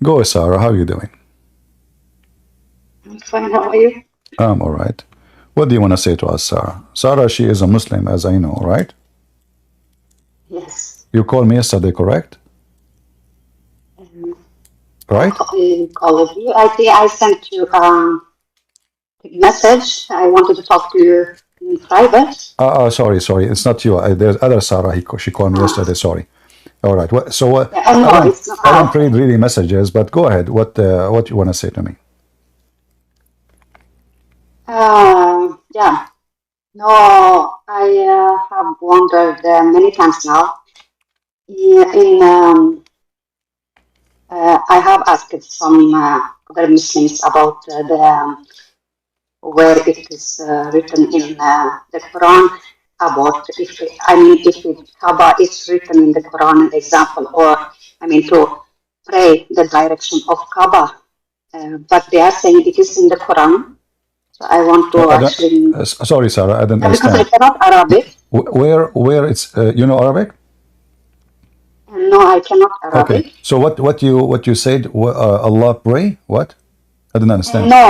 Go, Sarah. How are you doing? I'm fine. How are you? I'm all right. What do you want to say to us, Sarah? Sarah, she is a Muslim, as I know, right? Yes. You called me yesterday, correct? Um, Right? call of you. I think I sent you a message. I wanted to talk to you in private. Sorry. It's not you. There's other Sarah. She called me Uh, yesterday. Sorry. All right. So yeah, I no, don't it's not. I don't Okay. read really messages, but go ahead. What you want to say to me? Yeah. No, I have wondered many times now. I have asked some other Muslims about where it is written in the Quran about if Kaaba is written in the Quran, an example, or to pray the direction of Kaaba, but they are saying it is in the Quran. So I want to I don't. actually, Sorry, Sarah. I don't because I understand. cannot Arabic. Where it's you know Arabic? And no, I cannot Okay. Arabic. So what you said? Allah pray? What? I don't And understand. no,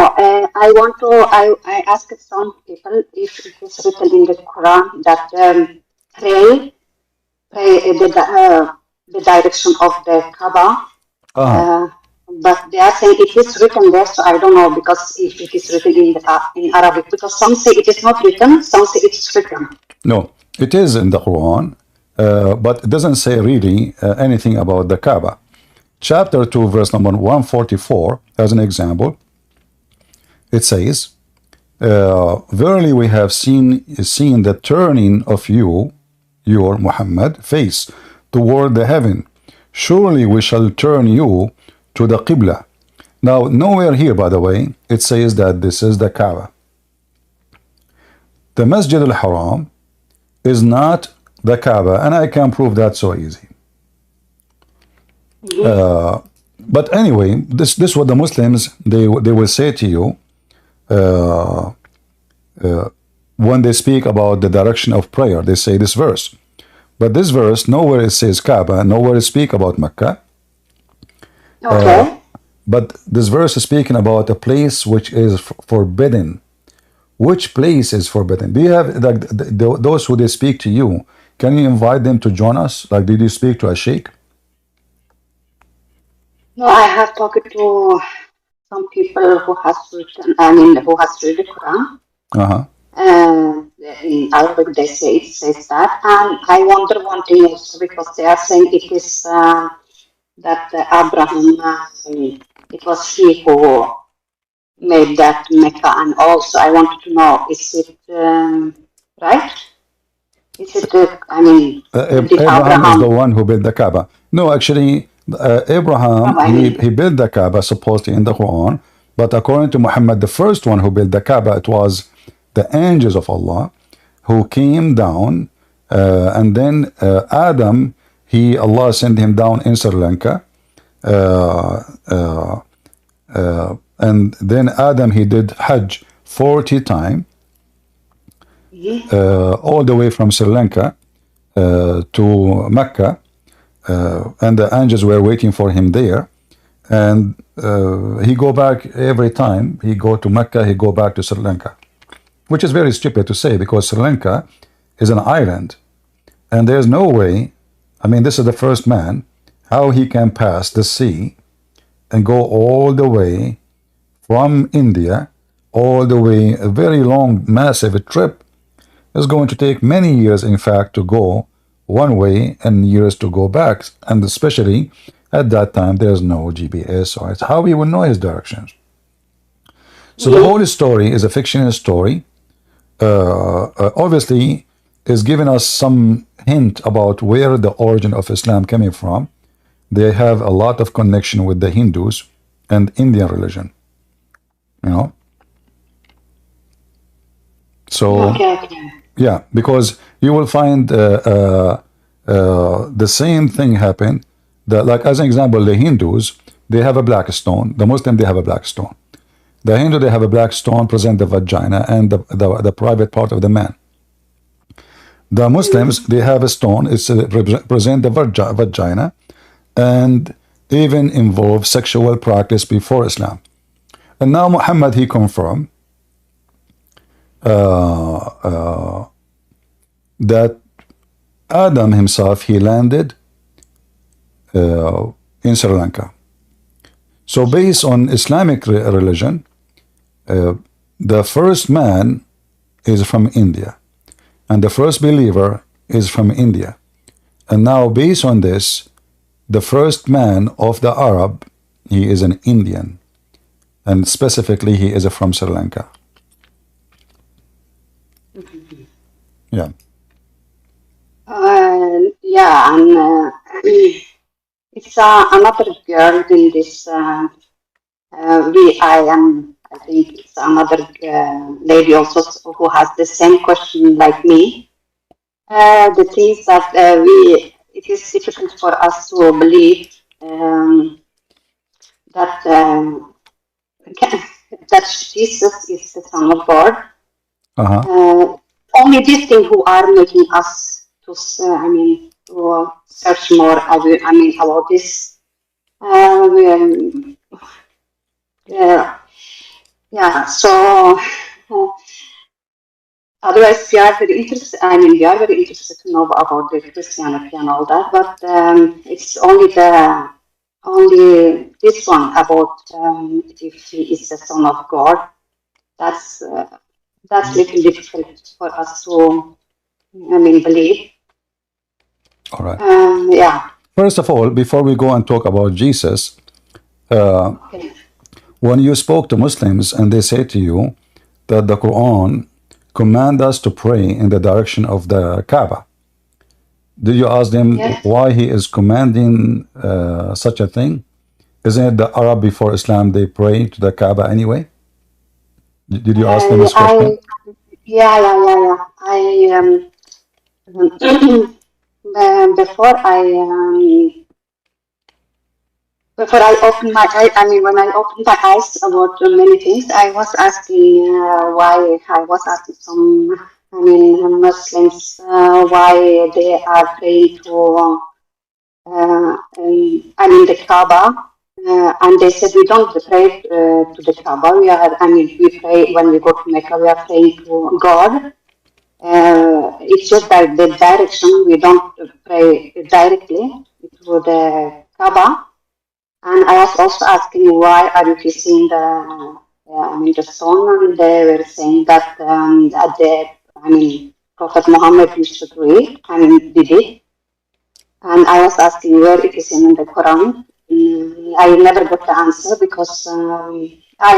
I asked some people if it is written in the Quran that pray the direction of the Kaaba. Uh-huh. Uh, but they are saying it is written there, so I don't know because if it is written in Arabic, because some say it is not written, some say it is written. No, it is in the Quran, but it doesn't say really anything about the Kaaba. Chapter 2, verse number 144, as an example, it says, Verily we have seen the turning of you, your Muhammad, face toward the heaven. Surely we shall turn you to the Qibla. Now, nowhere here, by the way, it says that this is the Kaaba. The Masjid al-Haram is not the Kaaba, and I can prove that so easy. Mm-hmm. But anyway, this what the Muslims they will say to you uh, when they speak about the direction of prayer. They say this verse, but this verse nowhere it says Kaaba, nowhere it speak about Mecca. Okay. But this verse is speaking about a place which is forbidden. Which place is forbidden? Do you have like those who they speak to you? Can you invite them to join us? Like, did you speak to a sheikh? No, I have talked to some people who has written, who has read the Quran. Uh huh. And in Arabic, they say it says that. And I wonder one thing also because they are saying it is that Abraham, it was he who made that Mecca. And also, I wanted to know, is it right? Is it, did Abraham is the Abraham, one who built the Kaaba. No, actually, Abraham he built the Kaaba supposedly in the Quran, but according to Muhammad, the first one who built the Kaaba, it was the angels of Allah who came down, and then Adam, Allah sent him down in Sri Lanka, uh, uh, and then Adam he did Hajj 40 times, all the way from Sri Lanka to Mecca, and the angels were waiting for him there. And he go back every time he go to Mecca, he go back to Sri Lanka, which is very stupid to say because Sri Lanka is an island, and there's no way. I mean, this is the first man. How he can pass the sea and go all the way from India, all the way a very long, massive trip is going to take many years, in fact, to go one way and years to go back. And especially at that time, there's no GPS, or it's how we would know his directions. So the whole story is a fictional story. Obviously, is giving us some hint about where the origin of Islam coming from. They have a lot of connection with the Hindus and Indian religion, you know. So okay, okay. yeah, because you will find the same thing happen. That, like as an example, the Hindus they have a black stone. The Muslim they have a black stone. The Hindu they have a black stone present the vagina and the private part of the man. The Muslims they have a stone. It's represent the vagina, and even involve sexual practice before Islam. And now Muhammad, he confirmed that Adam himself, he landed in Sri Lanka. So based on Islamic religion, the first man is from India, and the first believer is from India. And now based on this, the first man of the Arab, he is an Indian, and specifically he is from Sri Lanka. Yeah. Yeah, and it's another girl in this. I think it's another lady also who has the same question like me. The things that it is difficult for us to believe that that Jesus is the Son of God. Only this thing who are making us to, to search more. About this. So otherwise, we are very interested. We are very interested to know about the Christianity and all that. But it's only this one about if he is the Son of God. That's little difficult for us to, believe. All right. Yeah. First of all, before we go and talk about Jesus, Okay. when you spoke to Muslims and they say to you that the Quran command us to pray in the direction of the Kaaba, did you ask them Yes. why he is commanding such a thing? Isn't it the Arab before Islam, they pray to the Kaaba anyway? Did you ask them this question? Yeah. Before I opened my eye, when I opened my eyes about many things, I was asking why. I was asking some, Muslims why they are praying to, the Kaaba, and they said we don't pray to the Kaaba. We pray when we go to Mecca. We are praying to God. It's just that the direction we don't pray directly to the Kaaba. And I was also asking why are you kissing the stone, and they were saying that Prophet Muhammad used to do it, did it. And I was asking where it is in the Quran. I never got the answer because I'm a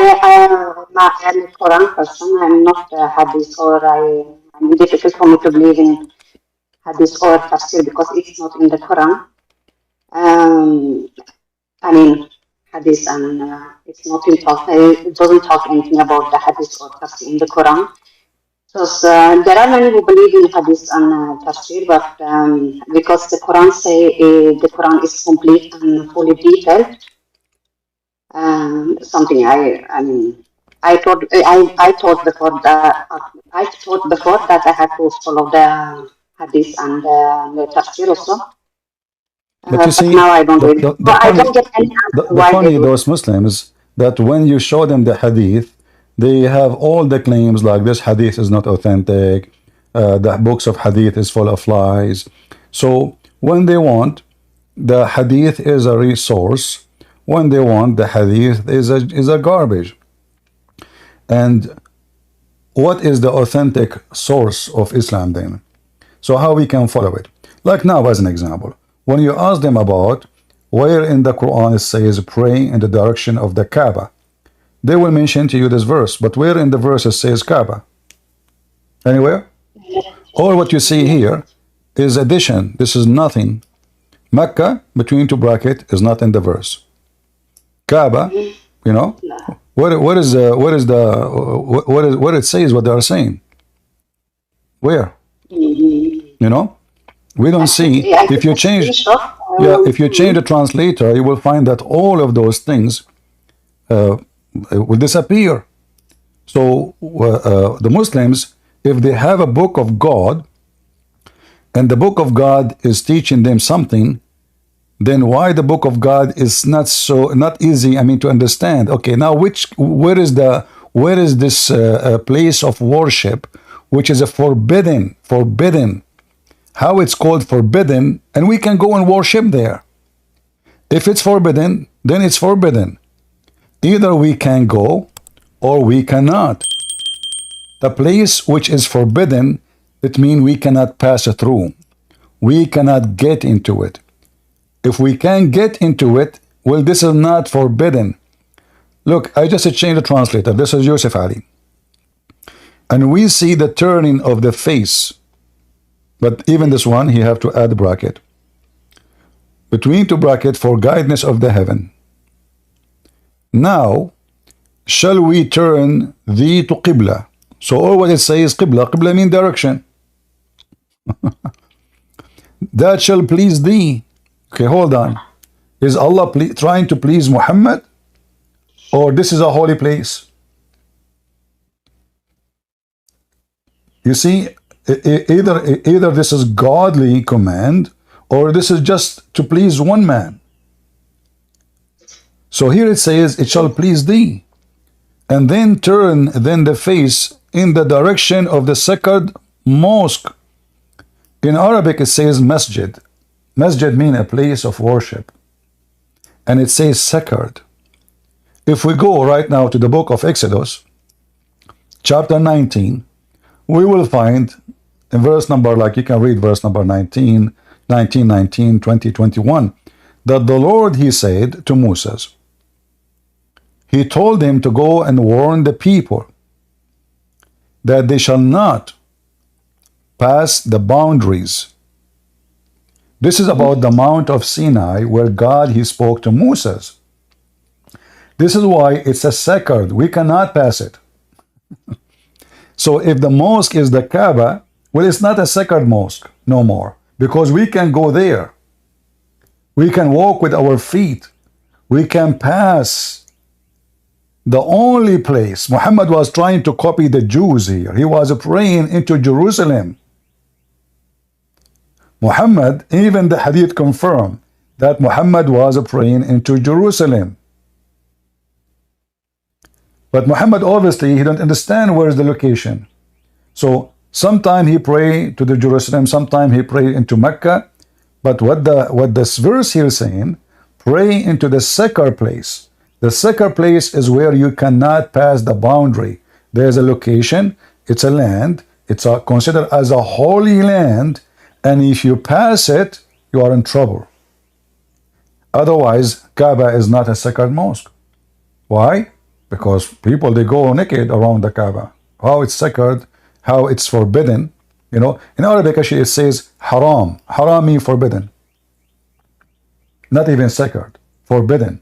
Quran person. I'm not a Hadith, or I'm difficult for me to believe in Hadith or Tafsir because it's not in the Quran. Hadith, and it's not it doesn't talk anything about the Hadith or Tafsir in the Quran. So there are many who believe in Hadith and Tafsir, but because the Quran say the Quran is complete and fully detailed, something I thought before that I had to follow the Hadith and the Tafsir also. But you see, now I don't really. I don't get any answer the why they funny, do. those Muslims, that when you show them the hadith, they have all the claims like this hadith is not authentic, the books of hadith is full of lies. So when they want, the hadith is a resource. When they want, the hadith is a garbage. And what is the authentic source of Islam then? So how we can follow it? Like now, as an example, when you ask them about where in the Quran it says pray in the direction of the Kaaba, they will mention to you this verse, but where in the verse it says Kaaba? Anywhere? All what you see here is addition. This is nothing. Mecca, between two brackets, is not in the verse. Kaaba, you know, what it says, what they are saying. Where? You know? We don't see. If you change, if you change the translator, you will find that all of those things will disappear. So the Muslims, if they have a book of God, and the book of God is teaching them something, then why the book of God is not easy, I mean, to understand? Okay, now where is this place of worship which is a forbidden? How it's called forbidden, and we can go and worship there. If it's forbidden, then it's forbidden. Either we can go or we cannot. The place which is forbidden, it means we cannot pass it through. We cannot get into it. If we can get into it, well, this is not forbidden. Look, I just changed the translator. This is Yusuf Ali. And we see the turning of the face. But even this one, he have to add bracket. Between two bracket, for guidance of the heaven. Now, shall we turn thee to Qibla? So all what it says is Qibla. Qibla means direction. That shall please thee. Okay, hold on. Is Allah trying to please Muhammad? Or this is a holy place? You see, either this is godly command, or this is just to please one man. So here it says, it shall please thee. And then turn then the face in the direction of the sacred mosque. In Arabic it says masjid. Masjid means a place of worship. And it says sacred. If we go right now to the book of Exodus, chapter 19, we will find in verse number, like you can read verse number 19, 20, 21, that the Lord, he said to Moses, he told him to go and warn the people that they shall not pass the boundaries. This is about the Mount of Sinai, where God, he spoke to Moses. This is why it's a sacred. We cannot pass it. So if the mosque is the Kaaba, well, it's not a sacred mosque no more, because we can go there. We can walk with our feet. We can pass. The only place Muhammad was trying to copy the Jews here. He was praying into Jerusalem. Muhammad, even the hadith confirm that Muhammad was praying into Jerusalem. But Muhammad, obviously, he don't understand where is the location. So sometime he pray to the Jerusalem, sometime he pray into Mecca. But what this verse here is saying, pray into the sacred place. The sacred place is where you cannot pass the boundary. There's a location, it's a land, it's considered as a holy land, and if you pass it, you are in trouble. Otherwise, Kaaba is not a sacred mosque. Why? Because people, they go naked around the Kaaba. How it's sacred, how it's forbidden. You know, in Arabic actually it says haram. Haram means forbidden. Not even sacred, forbidden.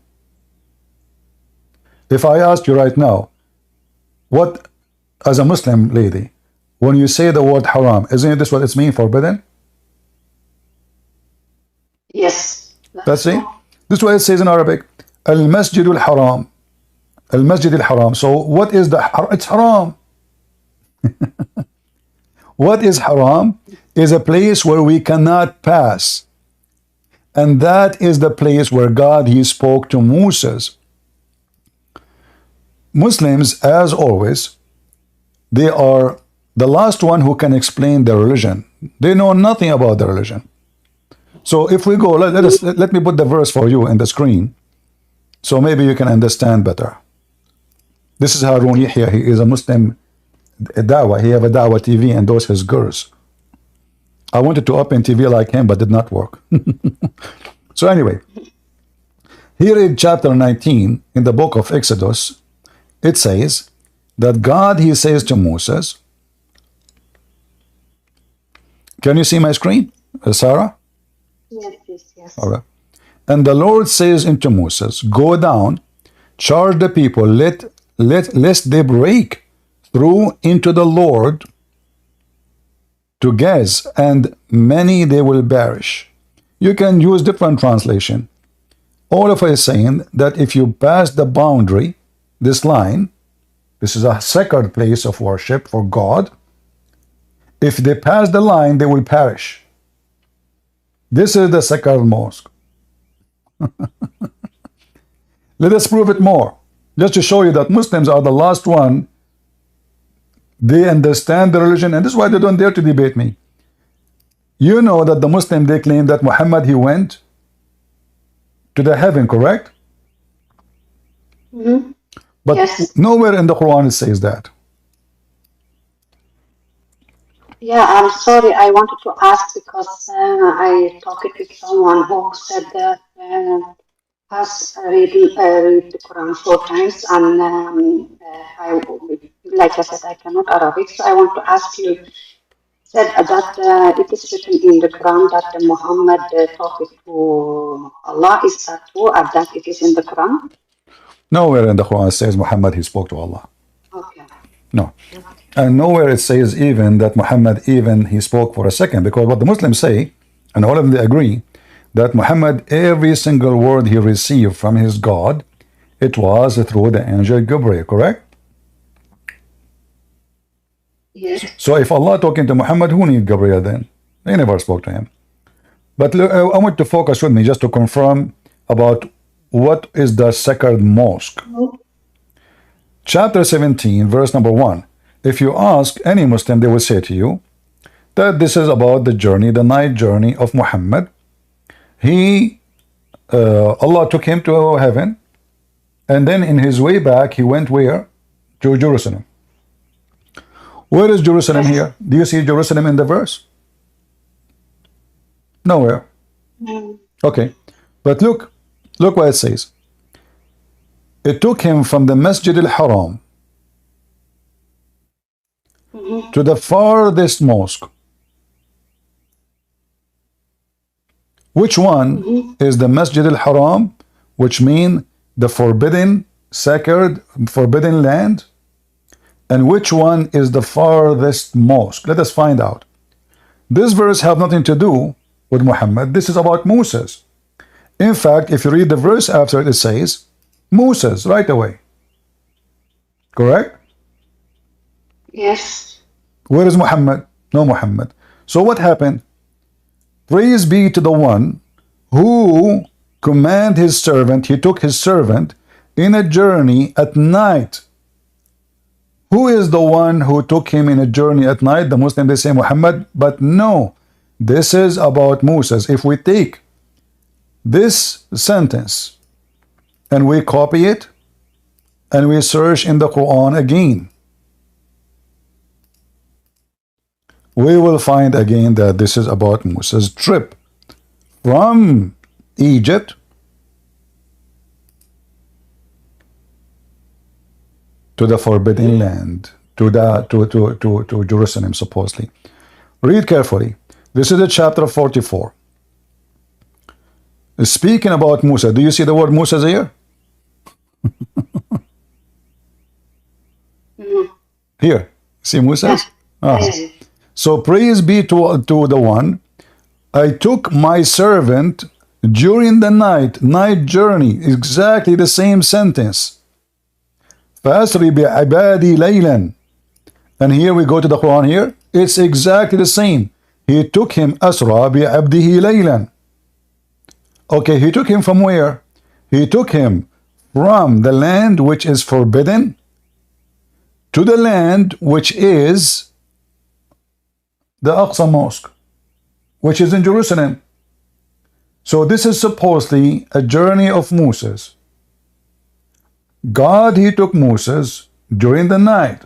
If I ask you right now, what, as a Muslim lady, when you say the word haram, isn't this what it means, forbidden? Yes. That's it. This is what it says in Arabic. Al-Masjid al-Haram. Al-Masjid al-Haram. So what is it's haram. What is haram? Is a place where we cannot pass. And that is the place where God, he spoke to Moses. Muslims, as always, they are the last one who can explain their religion. They know nothing about the religion. So if we go, let me put the verse for you in the screen, so maybe you can understand better. This is Harun Yahya. He is a Muslim dawah. He have a dawah TV and those his girls. I wanted to open TV like him, but did not work. So anyway, here in chapter 19 in the book of Exodus, it says that God, he says to Moses, can you see my screen, Sarah? Yes, yes. All right. And the Lord says unto Moses, go down, charge the people, lest they break through into the Lord to Gaz, and many they will perish. You can use different translation. All of it is saying that if you pass the boundary, this line, this is a sacred place of worship for God. If they pass the line, they will perish. This is the sacred mosque. Let us prove it more. Just to show you that Muslims are the last one. They understand the religion, and this is why they don't dare to debate me. You know that the Muslim, they claim that Muhammad, he went to the heaven, correct? Mm-hmm. But Yes. nowhere in the Quran it says that. Yeah, I'm sorry. I wanted to ask because I talked with someone who said that has read the Quran 4 times, and like I said, I cannot Arabic, so I want to ask you. Said that it is written in the Quran that Muhammad talked to Allah. Is that true? That it is in the Quran? Nowhere in the Quran it says Muhammad, he spoke to Allah. Okay. No. Okay. And nowhere it says even that Muhammad, even he spoke for a second, because what the Muslims say, and all of them they agree, that Muhammad, every single word he received from his God, it was through the angel Gabriel, correct? Yes. So if Allah talking to Muhammad, who need Gabriel then? They never spoke to him. But look, I want to focus with me just to confirm about what is the sacred mosque. Chapter 17, verse number 1. If you ask any Muslim, they will say to you that this is about the journey, the night journey of Muhammad. Allah took him to heaven, and then in his way back, he went where? To Jerusalem. Where is Jerusalem Yes. here? Do you see Jerusalem in the verse? Nowhere. Okay. But look what it says. It took him from the Masjid al-Haram to the farthest mosque. Which one is the Masjid al-Haram, which means the forbidden, sacred, forbidden land? And which one is the farthest mosque? Let us find out. This verse have nothing to do with Muhammad. This is about Moses. In fact, if you read the verse after it, it says Moses right away. Correct? Yes. Where is Muhammad? No Muhammad. So what happened? Praise be to the one who commanded his servant, he took his servant in a journey at night. Who is the one who took him in a journey at night? The Muslim, they say Muhammad, but no. This is about Moses. If we take this sentence and we copy it and we search in the Quran again, we will find again that this is about Moses' trip from Egypt to the forbidden land, to Jerusalem, supposedly. Read carefully. This is the chapter 44. Speaking about Musa, do you see the word Musa here? Here. See Musa? Yes. Yes. So praise be to the one. I took my servant during the night journey, exactly the same sentence. فَأَسْرِ بِعِبَادِي لَيْلًا. And here we go to the Quran here. It's exactly the same. He took him أَسْرَى بِعَبْدِهِ لَيْلًا. Okay, he took him from where? He took him from the land which is forbidden to the land which is the Aqsa Mosque, which is in Jerusalem. So this is supposedly a journey of Moses. God, he took Moses during the night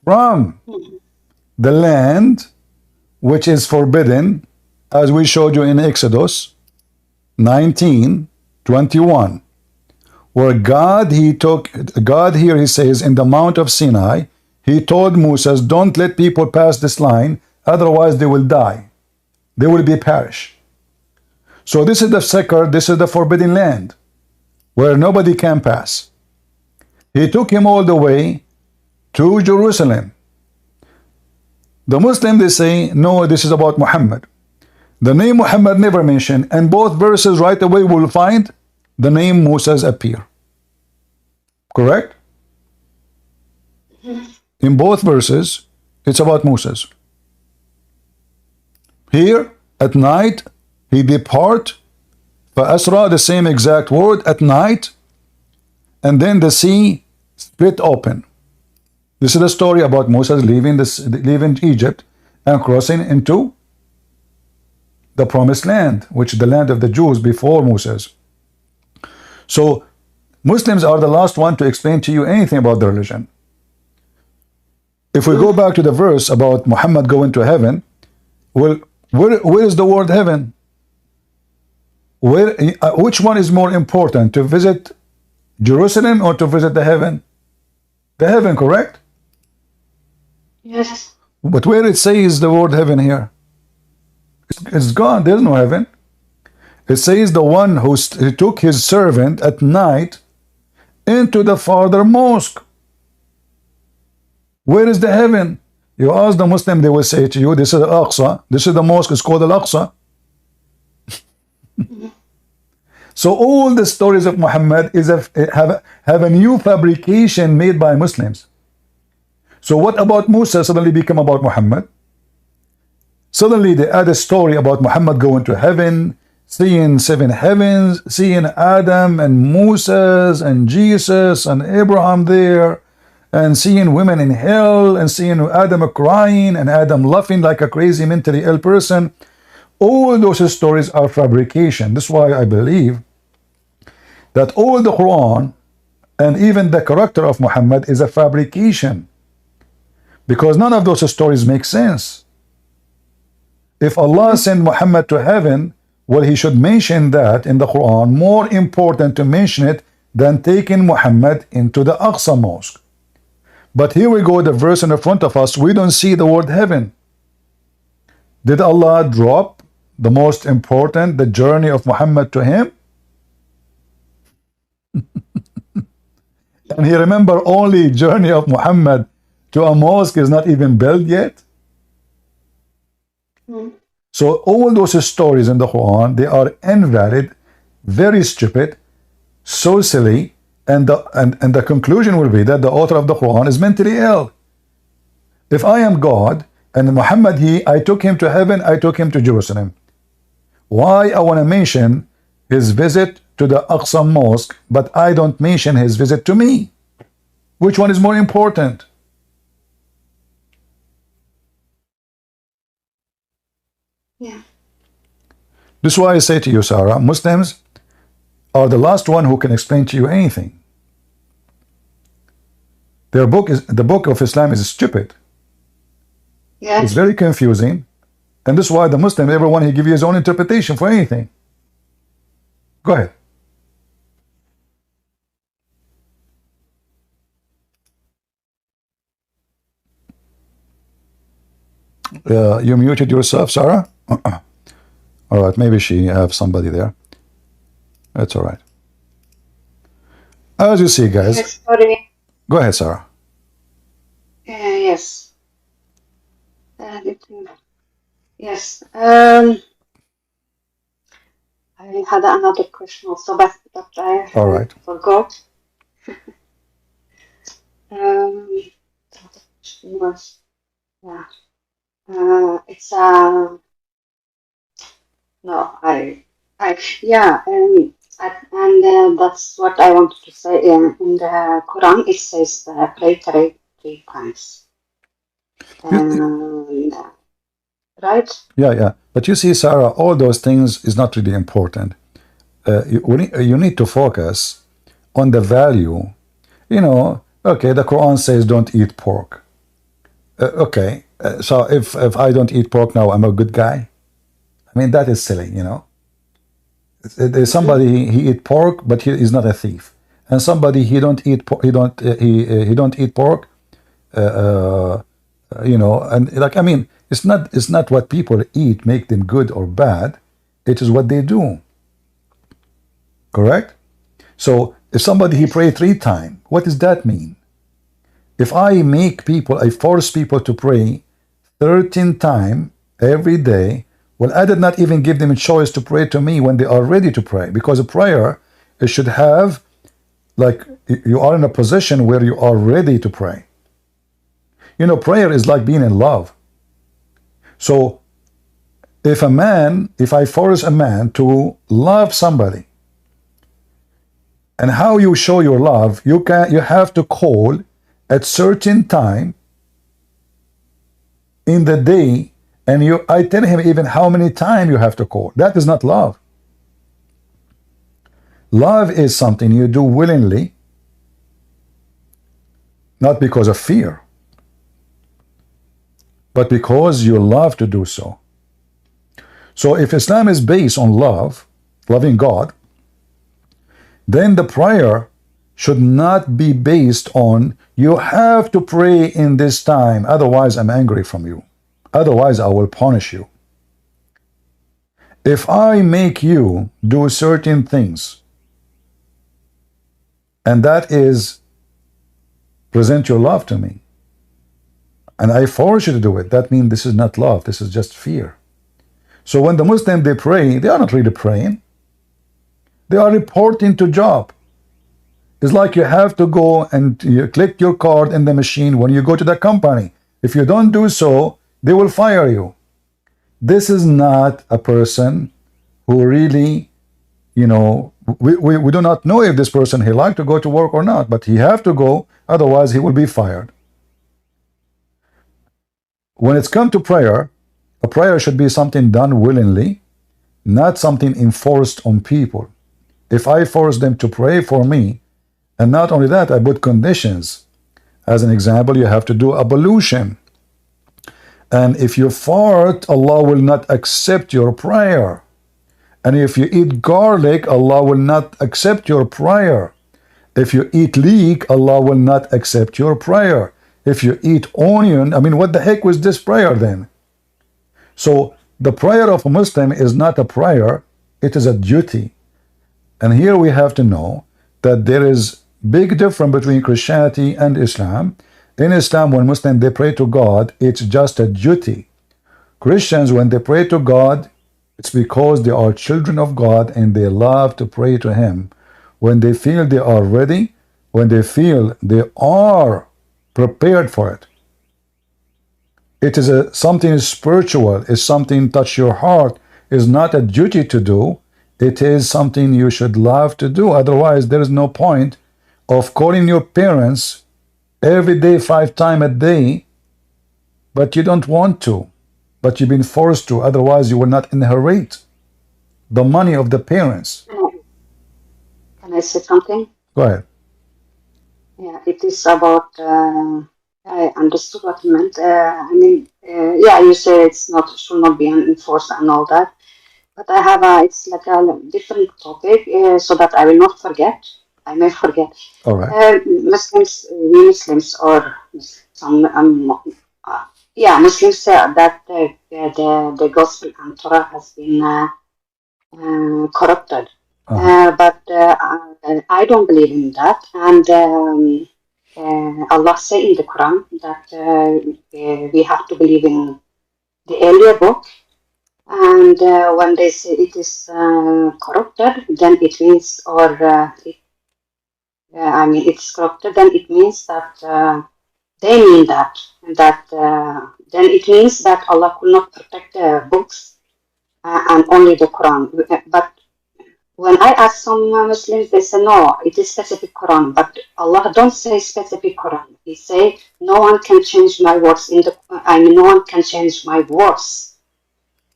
from the land which is forbidden, as we showed you in Exodus 19:21, where God here, he says, in the Mount of Sinai, he told Moses, don't let people pass this line, otherwise they will die. They will be perished. So this is the sacred, this is the forbidden land, where nobody can pass. He took him all the way to Jerusalem. The Muslims, they say, no, this is about Muhammad. The name Muhammad never mentioned, and both verses right away will find the name Moses appear. Correct? In both verses, it's about Moses. Here, at night, he depart فأسرى, the same exact word, at night, and then the sea split open. This is the story about Moses leaving Egypt and crossing into the promised land, which is the land of the Jews before Moses. So Muslims are the last one to explain to you anything about the religion. If we go back to the verse about Muhammad going to heaven, well, where is the word heaven? Which one is more important, to visit Jerusalem or to visit the heaven? The heaven, correct? Yes. But where it says the word heaven here? It's gone. There's no heaven. It says the one who took his servant at night into the farther mosque. Where is the heaven? You ask the Muslim, they will say to you, this is Al-Aqsa. This is the mosque, it's called Al-Aqsa. So all the stories of Muhammad have a new fabrication made by Muslims. So what about Musa suddenly become about Muhammad? Suddenly they add a story about Muhammad going to heaven, seeing 7 heavens, seeing Adam and Moses and Jesus and Abraham there, and seeing women in hell, and seeing Adam crying and Adam laughing like a crazy mentally ill person. All those stories are fabrication. That's why I believe that all the Quran and even the character of Muhammad is a fabrication, because none of those stories make sense. If Allah sent Muhammad to heaven, well, he should mention that in the Quran. More important to mention it than taking Muhammad into the Aqsa Mosque. But here we go, the verse in the front of us, we don't see the word heaven. Did Allah drop the most important, the journey of Muhammad to him? And he remember only journey of Muhammad to a mosque is not even built yet. So all those stories in the Quran, they are invalid, very stupid, so silly, and the conclusion will be that the author of the Quran is mentally ill. If I am God and Muhammad, I took him to heaven, I took him to Jerusalem, why I want to mention his visit to the Aqsa Mosque, but I don't mention his visit to me? Which one is more important? Yeah. This is why I say to you, Sara, Muslims are the last one who can explain to you anything. Their book is, the book of Islam is stupid. Yeah. It's very confusing. And this is why the Muslim, everyone, he give you his own interpretation for anything. Go ahead. You muted yourself, Sarah? All right, maybe she have somebody there. That's all right. As you see, guys. Yes, sorry. Go ahead, Sarah. Yes. Yes. I had another question also, but I All right. forgot. The question was, yeah. It's no, yeah, and that's what I wanted to say. In the Quran, it says pray 3 times. Right? Yeah. But you see, Sarah, all those things is not really important. You need to focus on the value. You know, okay, the Quran says don't eat pork. Okay, so if I don't eat pork now, I'm a good guy. I mean, that is silly, you know. There's somebody he eat pork, but he is not a thief, and somebody he don't eat pork. He don't eat pork. You know, and like, I mean, it's not what people eat make them good or bad. It is what they do. Correct? So if somebody he pray 3 times, what does that mean? If I force people to pray 13 times every day, well, I did not even give them a choice to pray to me when they are ready to pray, because a prayer, it should have, like, you are in a position where you are ready to pray. You know, prayer is like being in love. So If I force a man to love somebody, and how you show your love, you have to call at certain time in the day, and I tell him even how many times you have to call. That is not love. Love is something you do willingly, not because of fear, but because you love to do so. So if Islam is based on love, loving God, then the prayer should not be based on you have to pray in this time, otherwise I'm angry from you. Otherwise I will punish you. If I make you do certain things, and that is present your love to me, and I force you to do it, that means this is not love, this is just fear. So when the Muslims, they pray, they are not really praying. They are reporting to job. It's like you have to go and you click your card in the machine when you go to the company. If you don't do so, they will fire you. This is not a person who really, you know, we do not know if this person, he like to go to work or not, but he have to go, otherwise he will be fired. When it's come to prayer, a prayer should be something done willingly, not something enforced on people. If I force them to pray for me, and not only that, I put conditions. As an example, you have to do ablution. And if you fart, Allah will not accept your prayer. And if you eat garlic, Allah will not accept your prayer. If you eat leek, Allah will not accept your prayer. If you eat onion, I mean, what the heck was this prayer then? So the prayer of a Muslim is not a prayer, it is a duty. And here we have to know that there is big difference between Christianity and Islam. In Islam, when Muslims, they pray to God, it's just a duty. Christians, when they pray to God, it's because they are children of God and they love to pray to Him. When they feel they are ready, when they feel they are prepared for it. It is something spiritual, it's something touch your heart, is not a duty to do. It is something you should love to do. Otherwise, there is no point of calling your parents every day, 5 times a day, but you don't want to, but you've been forced to. Otherwise, you will not inherit the money of the parents. Can I say something? Go ahead. Yeah, it is about, I understood what you meant. I mean, yeah, you say it's not, should not be enforced and all that. But I have it's like a different topic, so that I will not forget. I may forget. All right. Muslims, we Muslims, or some, yeah, Muslims say that the gospel and Torah has been corrupted. But I don't believe in that. And Allah say in the Quran that we have to believe in the earlier book. And when they say it is corrupted, then it means, I mean, it's corrupted, then it means that they mean that then it means that Allah could not protect the books and only the Quran. But when I ask some Muslims, they say no, it is specific Quran. But Allah don't say specific Quran. He say no one can change my words in the. I mean, no one can change my words.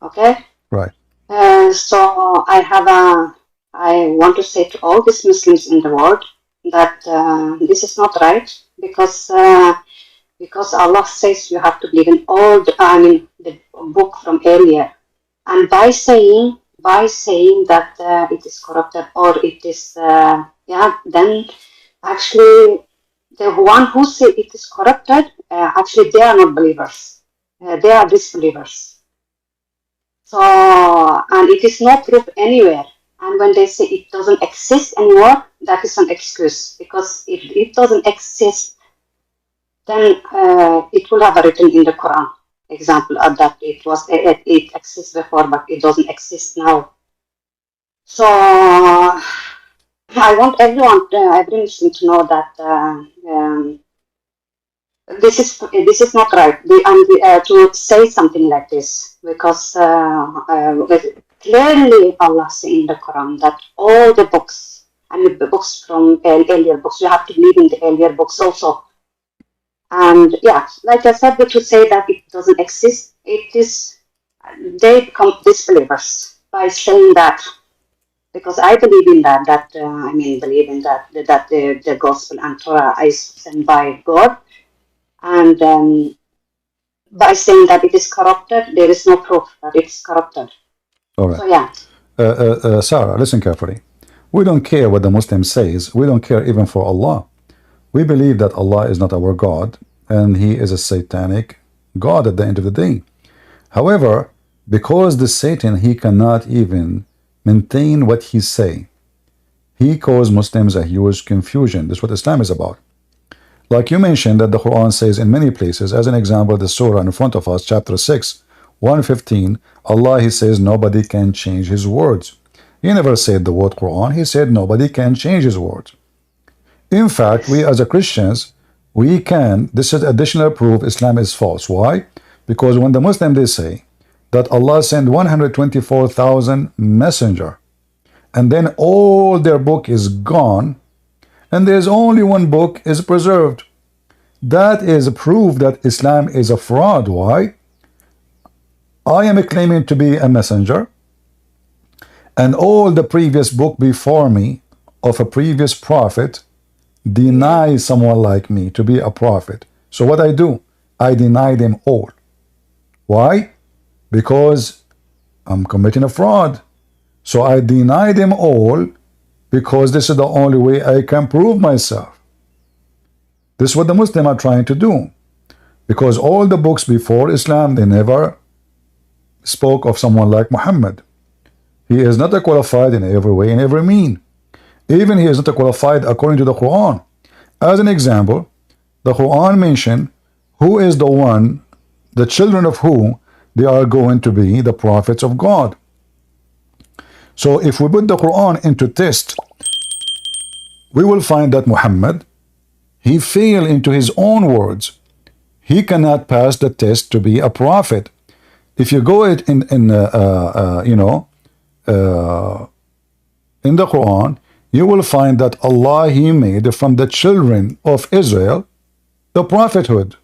Okay. Right. So I want to say to all these Muslims in the world that this is not right, because Allah says you have to believe in all the book from earlier, and by saying that it is corrupted or it is then actually the one who say it is corrupted, actually they are not believers, they are disbelievers. So, and it is not proof anywhere. And when they say it doesn't exist anymore, that is an excuse. Because if it doesn't exist, then it will have written in the Quran. Example of that it exists before, but it doesn't exist now. So I want every Muslim to know that this is not right. To say something like this because clearly Allah says in the Quran that all the books and the books from earlier books, you have to believe in the earlier books also. And yeah, like I said, but to say that it doesn't exist, it is they become disbelievers by saying that. Because I believe in that. Believe in that the gospel and Torah is sent by God, and by saying that it is corrupted, there is no proof that it's corrupted. All right. So yeah. Sarah, listen carefully. We don't care what the Muslim says. We don't care even for Allah. We believe that Allah is not our God, and He is a satanic God at the end of the day. However, because the Satan, he cannot even maintain what he say, he caused Muslims a huge confusion. That's what Islam is about. Like you mentioned that the Quran says in many places, as an example, the surah in front of us, chapter 6, 115, Allah, He says nobody can change His words. He never said the word Quran. He said nobody can change His words. In fact, we as a Christians, we can, this is additional proof Islam is false. Why? Because when the Muslims, they say that Allah sent 124,000 messenger, and then all their book is gone, and there's only one book is preserved. That is proof that Islam is a fraud. Why? I am claiming to be a messenger, and all the previous book before me of a previous prophet deny someone like me to be a prophet. So what I do? I deny them all. Why? Because I'm committing a fraud. So I deny them all because this is the only way I can prove myself. This is what the Muslims are trying to do. Because all the books before Islam, they never spoke of someone like Muhammad. He is not qualified in every way, in every mean. Even he is not qualified according to the Quran. As an example, the Quran mentioned who is the one, the children of who they are going to be the prophets of God. So if we put the Quran into test, we will find that Muhammad, he failed into his own words. He cannot pass the test to be a prophet. If you go it in the Quran, you will find that Allah, He made from the children of Israel the prophethood.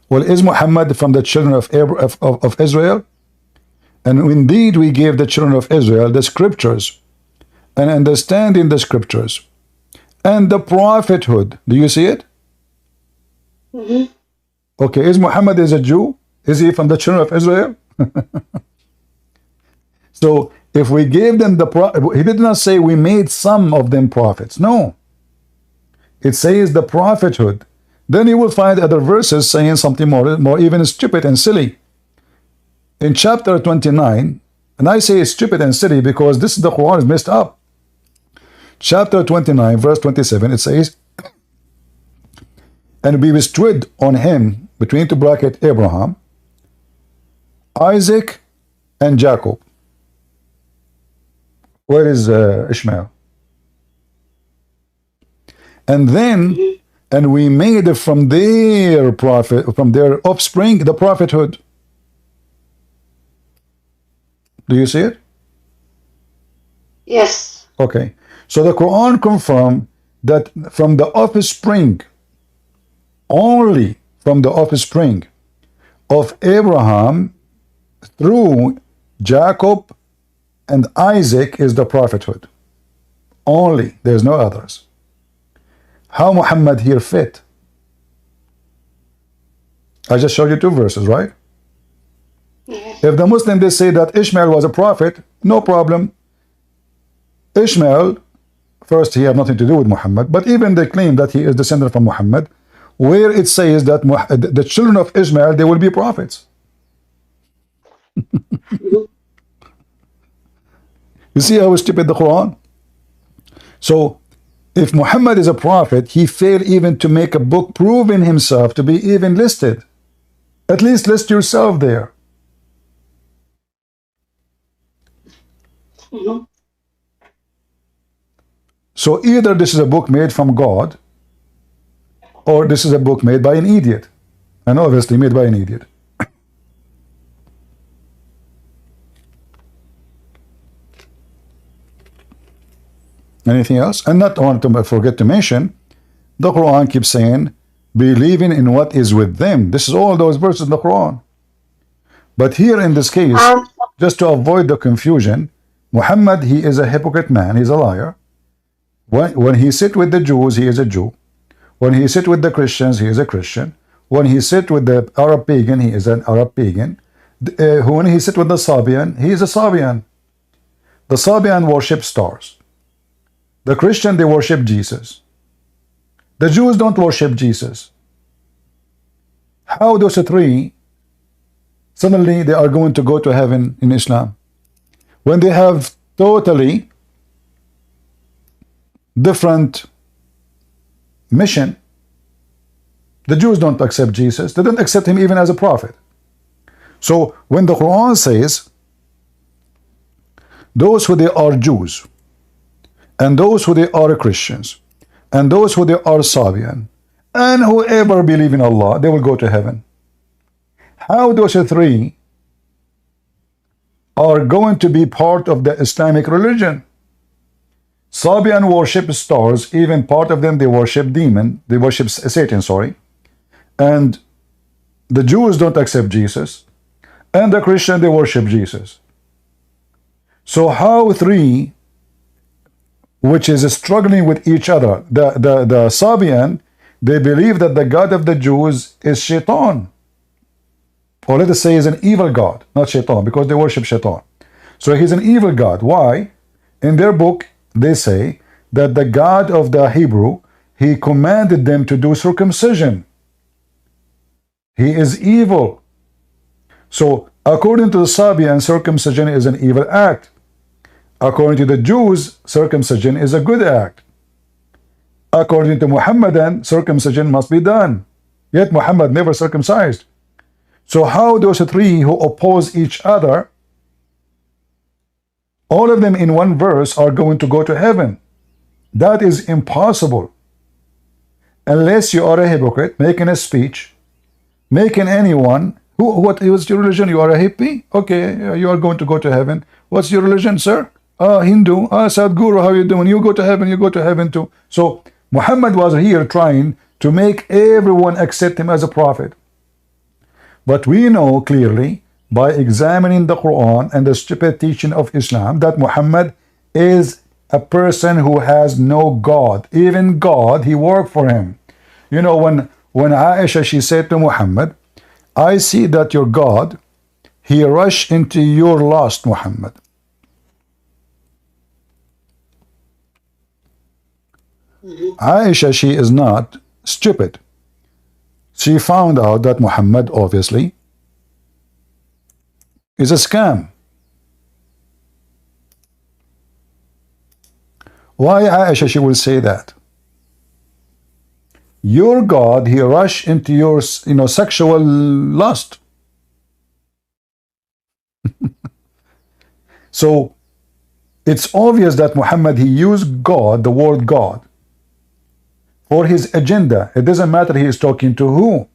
Well, is Muhammad from the children of Israel? And indeed, we gave the children of Israel the scriptures and understanding the scriptures and the prophethood. Do you see it? Mm-hmm. Okay, is Muhammad is a Jew? Is he from the children of Israel? So if we gave them he did not say we made some of them prophets. No. It says the prophethood. Then you will find other verses saying something more even stupid and silly. In chapter 29, and I say it's stupid and silly because this is the Quran is messed up. Chapter 29, verse 27, it says, and we bestowed on him, between two brackets, Abraham, Isaac, and Jacob. Where is Ishmael? And then, and we made from their prophet, from their offspring, the prophethood. Do you see it? Yes. Okay. So the Quran confirms that from the offspring, only from the offspring of Abraham through Jacob and Isaac is the prophethood. Only. There's no others. How Muhammad here fit? I just showed you two verses, right? Yes. If the Muslim they say that Ishmael was a prophet, no problem. Ishmael, first he had nothing to do with Muhammad, but even they claim that he is descended from Muhammad, where it says that the children of Ishmael, they will be prophets. You see how stupid the Quran? So, if Muhammad is a prophet, he failed even to make a book proving himself to be even listed. At least list yourself there. Mm-hmm. So either this is a book made from God, or this is a book made by an idiot, and obviously made by an idiot. Anything else? And not want to forget to mention, the Quran keeps saying, believing in what is with them. This is all those verses in the Quran. But here in this case, just to avoid the confusion, Muhammad, he is a hypocrite man, he's a liar. When he sit with the Jews, he is a Jew. When he sit with the Christians, he is a Christian. When he sit with the Arab pagan, he is an Arab pagan. When he sit with the Sabian, he is a Sabian. The Sabian worship stars. The Christian, they worship Jesus. The Jews don't worship Jesus. How those three suddenly they are going to go to heaven in Islam when they have totally different mission? The Jews don't accept Jesus. They don't accept him even as a prophet. So when the Quran says those who they are Jews, and those who they are Christians, and those who they are Sabian, and whoever believe in Allah, they will go to heaven. How those three are going to be part of the Islamic religion? Sabian worship stars, even part of them they worship they worship Satan, sorry. And the Jews don't accept Jesus, and the Christian they worship Jesus. So how three, which is struggling with each other, the Sabian, they believe that the God of the Jews is Shaitan, or let us say is an evil God, not Shaitan, because they worship Shaitan. So he's an evil God. Why? In their book they say that the God of the Hebrew, he commanded them to do circumcision. He is evil. So according to the Sabian, circumcision is an evil act. According to the Jews, circumcision is a good act. According to Muhammadan, circumcision must be done. Yet Muhammad never circumcised. So how those three who oppose each other, all of them in one verse, are going to go to heaven? That is impossible. Unless you are a hypocrite, making a speech, making anyone, what is your religion? You are a hippie? Okay, you are going to go to heaven. What's your religion, sir? Hindu. Sadhguru, how you doing? You go to heaven too. So Muhammad was here trying to make everyone accept him as a prophet. But we know clearly by examining the Quran and the stupid teaching of Islam that Muhammad is a person who has no God. Even God, he worked for him. You know, when Aisha, she said to Muhammad, I see that your God, he rushed into your lust, Muhammad. Aisha, she is not stupid. She found out that Muhammad obviously is a scam. Why Aisha she will say that? Your God, he rushed into your sexual lust. So it's obvious that Muhammad, he used God, the word God, for his agenda. It doesn't matter he is talking to who.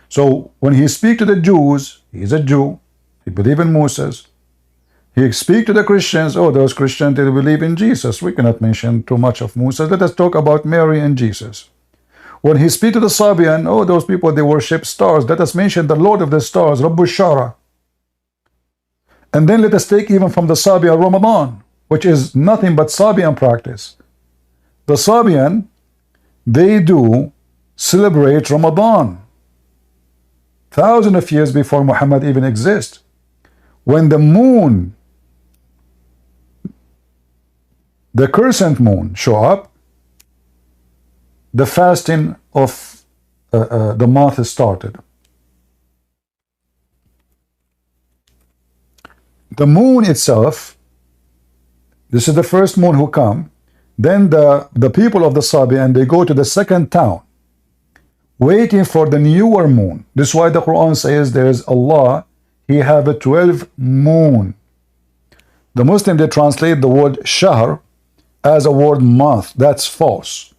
So when he speaks to the Jews, he is a Jew, he believes in Moses. He speaks to the Christians, oh, those Christians, they believe in Jesus. We cannot mention too much of Moses. Let us talk about Mary and Jesus. When he speaks to the Sabian, oh, those people, they worship stars. Let us mention the Lord of the stars, Sara. And then let us take even from the Sabian Ramadan, which is nothing but Sabian practice. The Sabian, they do celebrate Ramadan thousands of years before Muhammad even exists. When the moon, the crescent moon, show up, the fasting of the month is started. The moon itself, this is the first moon who come. Then the people of the Sabian, they go to the second town, waiting for the newer moon. This is why the Quran says there is Allah, he have a 12 moon. The Muslim, they translate the word shahr as a word month. That's false.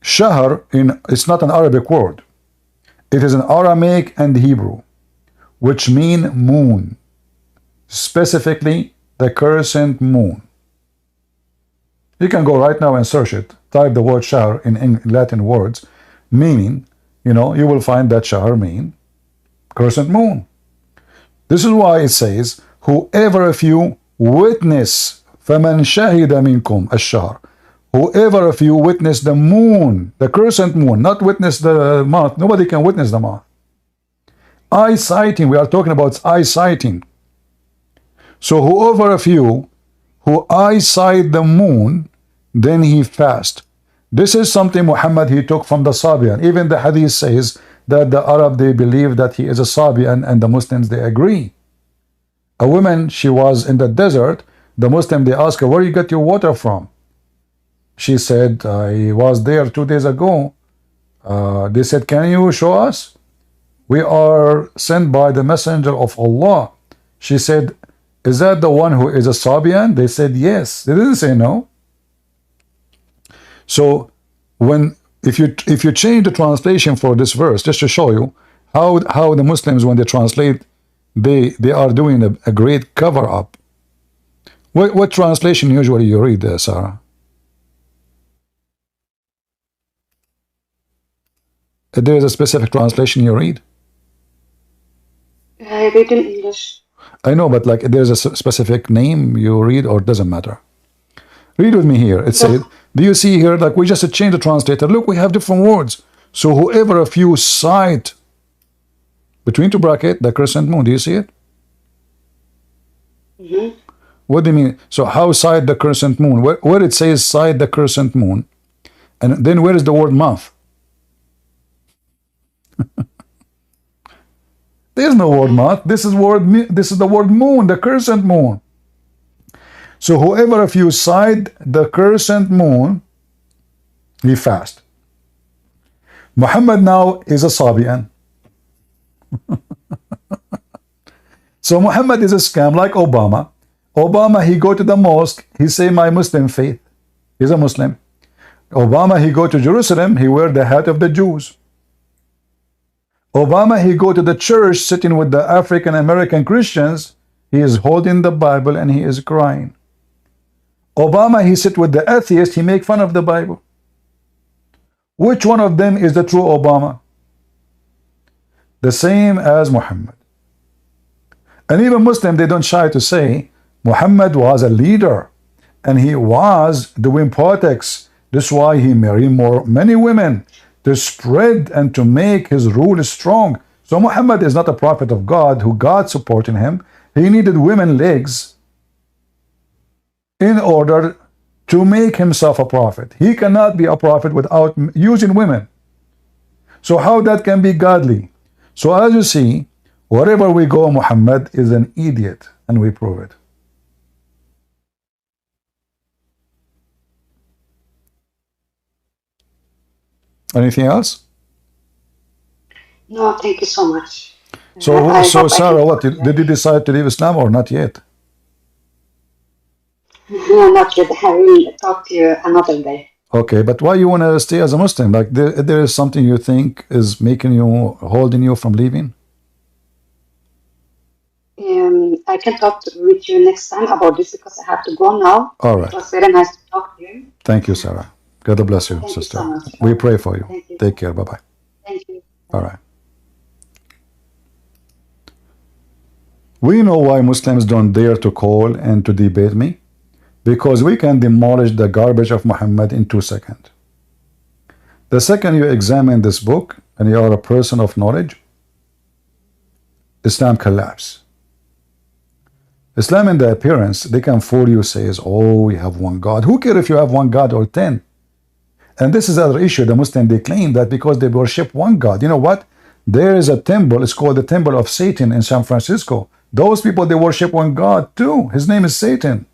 Shahr, it's not an Arabic word. It is an Aramaic and Hebrew, which mean moon, specifically the crescent moon. You can go right now and search it. Type the word Shahr in Latin words, meaning, you will find that Shahr mean crescent moon. This is why it says, whoever of you witness, فَمَنْ شَهِدَ مِنْكُمْ الشَّهْرِ, whoever of you witness the moon, the crescent moon, not witness the month. Nobody can witness the month. Eye sighting, we are talking about eye sighting. So whoever of you who eyesight the moon, then he fast. This is something Muhammad, he took from the Sabian. Even the hadith says that the Arab, they believe that he is a Sabian, and the Muslims, they agree. A woman, she was in the desert. The Muslim, they asked her, where you get your water from? She said, I was there 2 days ago. They said, can you show us? We are sent by the messenger of Allah. She said, is that the one who is a Sabian? They said, yes. They didn't say no. So if you change the translation for this verse, just to show you how the Muslims, when they translate, they are doing a great cover-up. What translation usually you read, Sarah? There is a specific translation you read? I read in English. I know, but like there's a specific name you read, or it doesn't matter? Read with me here. It says, do you see here, like we just changed the translator. Look, we have different words. So whoever of you sight, between two brackets, the crescent moon, do you see it? Mm-hmm. What do you mean? So how sight the crescent moon? Where it says sight the crescent moon, and then where is the word month? There's no word month. This is the word moon, the crescent moon. So whoever of you sight the crescent moon, he fast. Muhammad now is a Sabian. So Muhammad is a scam like Obama. Obama, he go to the mosque, he say my Muslim faith. He's a Muslim. Obama, he go to Jerusalem, he wear the hat of the Jews. Obama, he go to the church sitting with the African American Christians, he is holding the Bible and he is crying. Obama, he sit with the atheist, he make fun of the Bible. Which one of them is the true Obama? The same as Muhammad. And even Muslim, they don't shy to say Muhammad was a leader and he was doing politics. This is why he married many women, to spread and to make his rule strong. So Muhammad is not a prophet of God who God supporting him. He needed women legs in order to make himself a prophet. He cannot be a prophet without using women. So how that can be godly? So as you see, wherever we go, Muhammad is an idiot, and we prove it. Anything else? No, thank you so much. So Sarah, what did you decide to leave Islam or not yet? No, not yet. I will talk to you another day. Okay, but why you want to stay as a Muslim? Like there is something you think is making you, holding you from leaving? I can talk with you next time about this because I have to go now. All right. It was very nice to talk to you. Thank you, Sarah. God bless you, Thank sister. you so much. We pray for you. Thank you. Take care. Bye-bye. Thank you. All right. We know why Muslims don't dare to call and to debate me. Because we can demolish the garbage of Muhammad in 2 seconds. The second you examine this book and you are a person of knowledge, Islam collapse. Islam in the appearance, they can fool you, says, oh, we have one God. Who cares if you have one God or 10? And this is another issue. The Muslim, they claim that because they worship one God. You know what? There is a temple, it's called the Temple of Satan in San Francisco. Those people, they worship one God too. His name is Satan.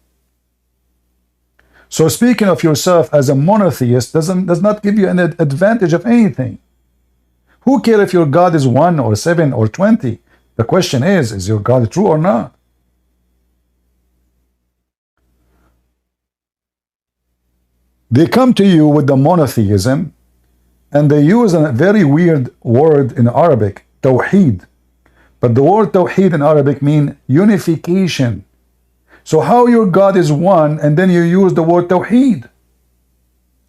So speaking of yourself as a monotheist does not give you an advantage of anything. Who cares if your God is 1 or 7 or 20? The question is your God true or not? They come to you with the monotheism, and they use a very weird word in Arabic, tawheed. But the word tawheed in Arabic means unification. So how your God is one and then you use the word tawheed?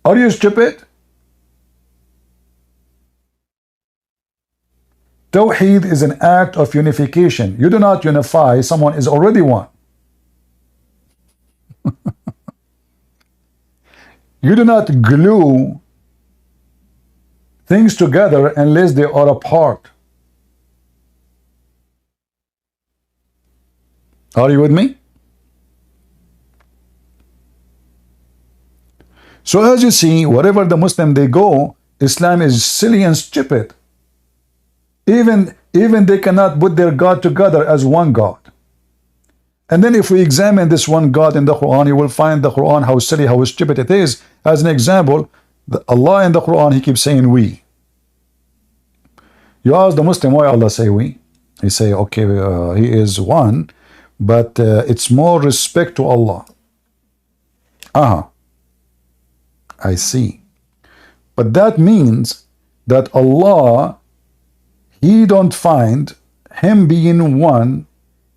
Are you stupid? Tawheed is an act of unification. You do not unify, someone is already one. You do not glue things together unless they are apart. Are you with me? So as you see, wherever the Muslim they go, Islam is silly and stupid. Even they cannot put their God together as one God. And then if we examine this one God in the Quran, you will find the Quran, how silly, how stupid it is. As an example, Allah in the Quran, He keeps saying we. You ask the Muslim, why Allah say we? He say, okay, He is one, but it's more respect to Allah. I see. But that means that Allah, He don't find Him being one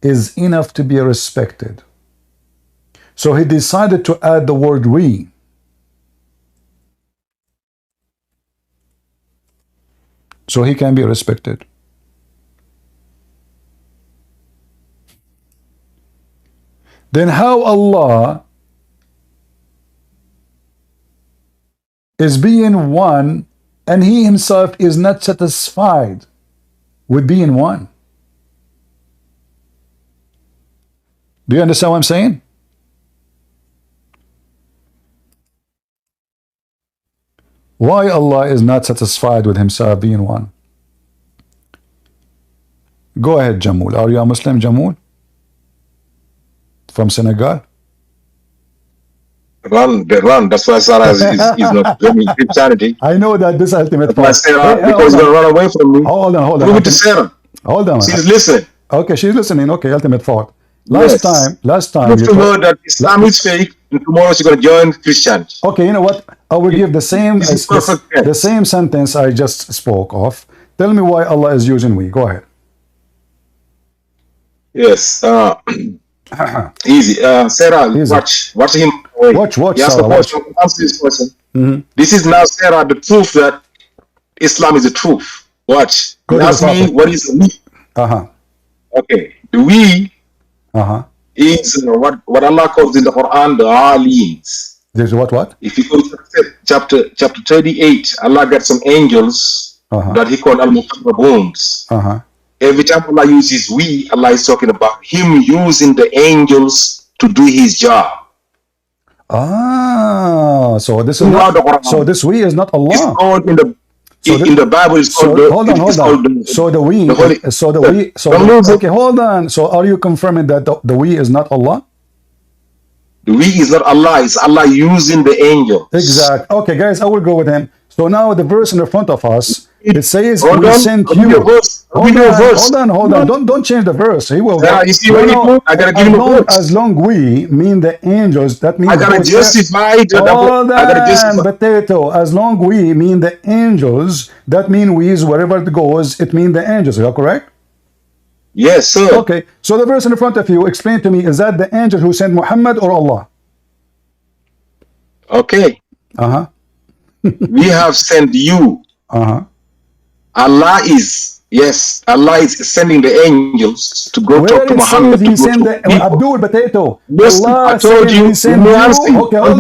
is enough to be respected. So He decided to add the word we. So He can be respected. Then how Allah is being one and He Himself is not satisfied with being one? Do you understand what I'm saying? Why Allah is not satisfied with Himself being one? Go ahead, Jamul. Are you a Muslim, Jamul? From Senegal? Run. That's why Sara is not doing Christianity. I know that this ultimate part. Sarah, because you're going to run away from me. Hold on. Move it to Sarah. Hold on. She's listening. Okay, she's listening. Okay, ultimate thought. Last time you heard that Islam is fake, and tomorrow she's going to join Christianity. Okay, you know what? I will give the same sentence I just spoke of. Tell me why Allah is using we. Go ahead. Yes. Easy. Sarah, easy. Watch him. Watch, Sarah, watch. Answer this question. This is now, Sarah, the proof that Islam is the truth. Watch. Ask me what is the we. Okay. The we is what Allah calls in the Quran the Alins. There's what? If you go to chapter 38, Allah got some angels that He called Al-Muqarrabuns. Every time Allah uses we, Allah is talking about Him using the angels to do His job. So this is not, so this we is not Allah. It's called in the Bible. It's called hold on. So the we. Okay, hold on. So are you confirming that the we is not Allah? The we is not Allah. It's Allah using the angels. Exact. Okay, guys, I will go with him. So now the verse in the front of us, it says, hold we on, sent you. Hold on. Don't change the verse. He will. You see what I gotta give him a verse. As long we mean the angels, that means I gotta justify it. Potato. As long we mean the angels, that means we is wherever it goes, it means the angels. Is that correct? Yes, sir. Okay. So the verse in front of you, explain to me, is that the angel who sent Muhammad or Allah? Okay. We have sent you. Allah is sending the angels to go talk to Muhammad. He send the ABDOOL potato. Allah, I told you. Okay, hold on,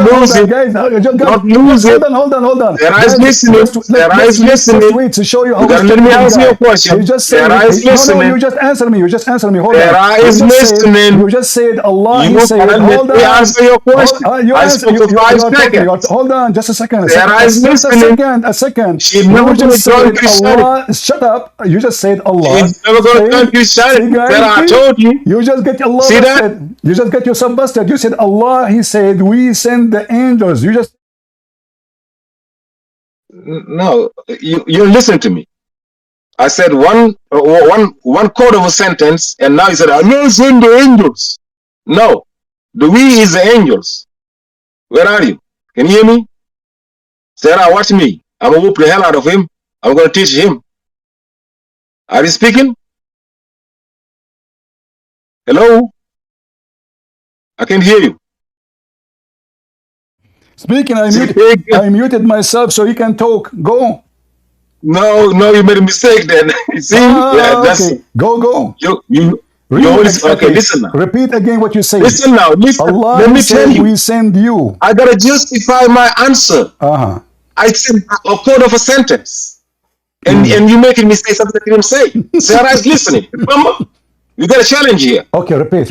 guys. Hold on. Sarah is listening. Sarah is listening. Wait to show you how. Let me answer your question. You just said, no, you just answer me. Hold on. Sarah is listening. You just said Allah. He said, hold on. Let me answer your question. I spoke for 5 seconds. Hold on, just a second. Sarah is listening. A second. She never just said Allah. Shut up. You just said Allah. She's never going to turn Christianity. Sarah, I told you. You just get Allah. See that? You just get yourself busted. You said Allah. He said we send the angels. You just. No, you listen to me. I said one quarter of a sentence, and now you said Allah send the angels. No, the we is the angels. Where are you? Can you hear me? Sarah, watch me. I'm going to whoop the hell out of him. I'm going to teach him. Are you speaking? Hello? I can hear you. Speaking, I muted myself so you can talk. Go. No, you made a mistake then. You see? Yeah, that's okay. Go. You okay, listen now. Repeat again what you say. Listen now. Listen. Allah Let me tell you. We send you. I gotta justify my answer. I said a quarter of a sentence. And you making me say something I didn't say. Sarah is listening. Remember? You got a challenge here. Okay, repeat.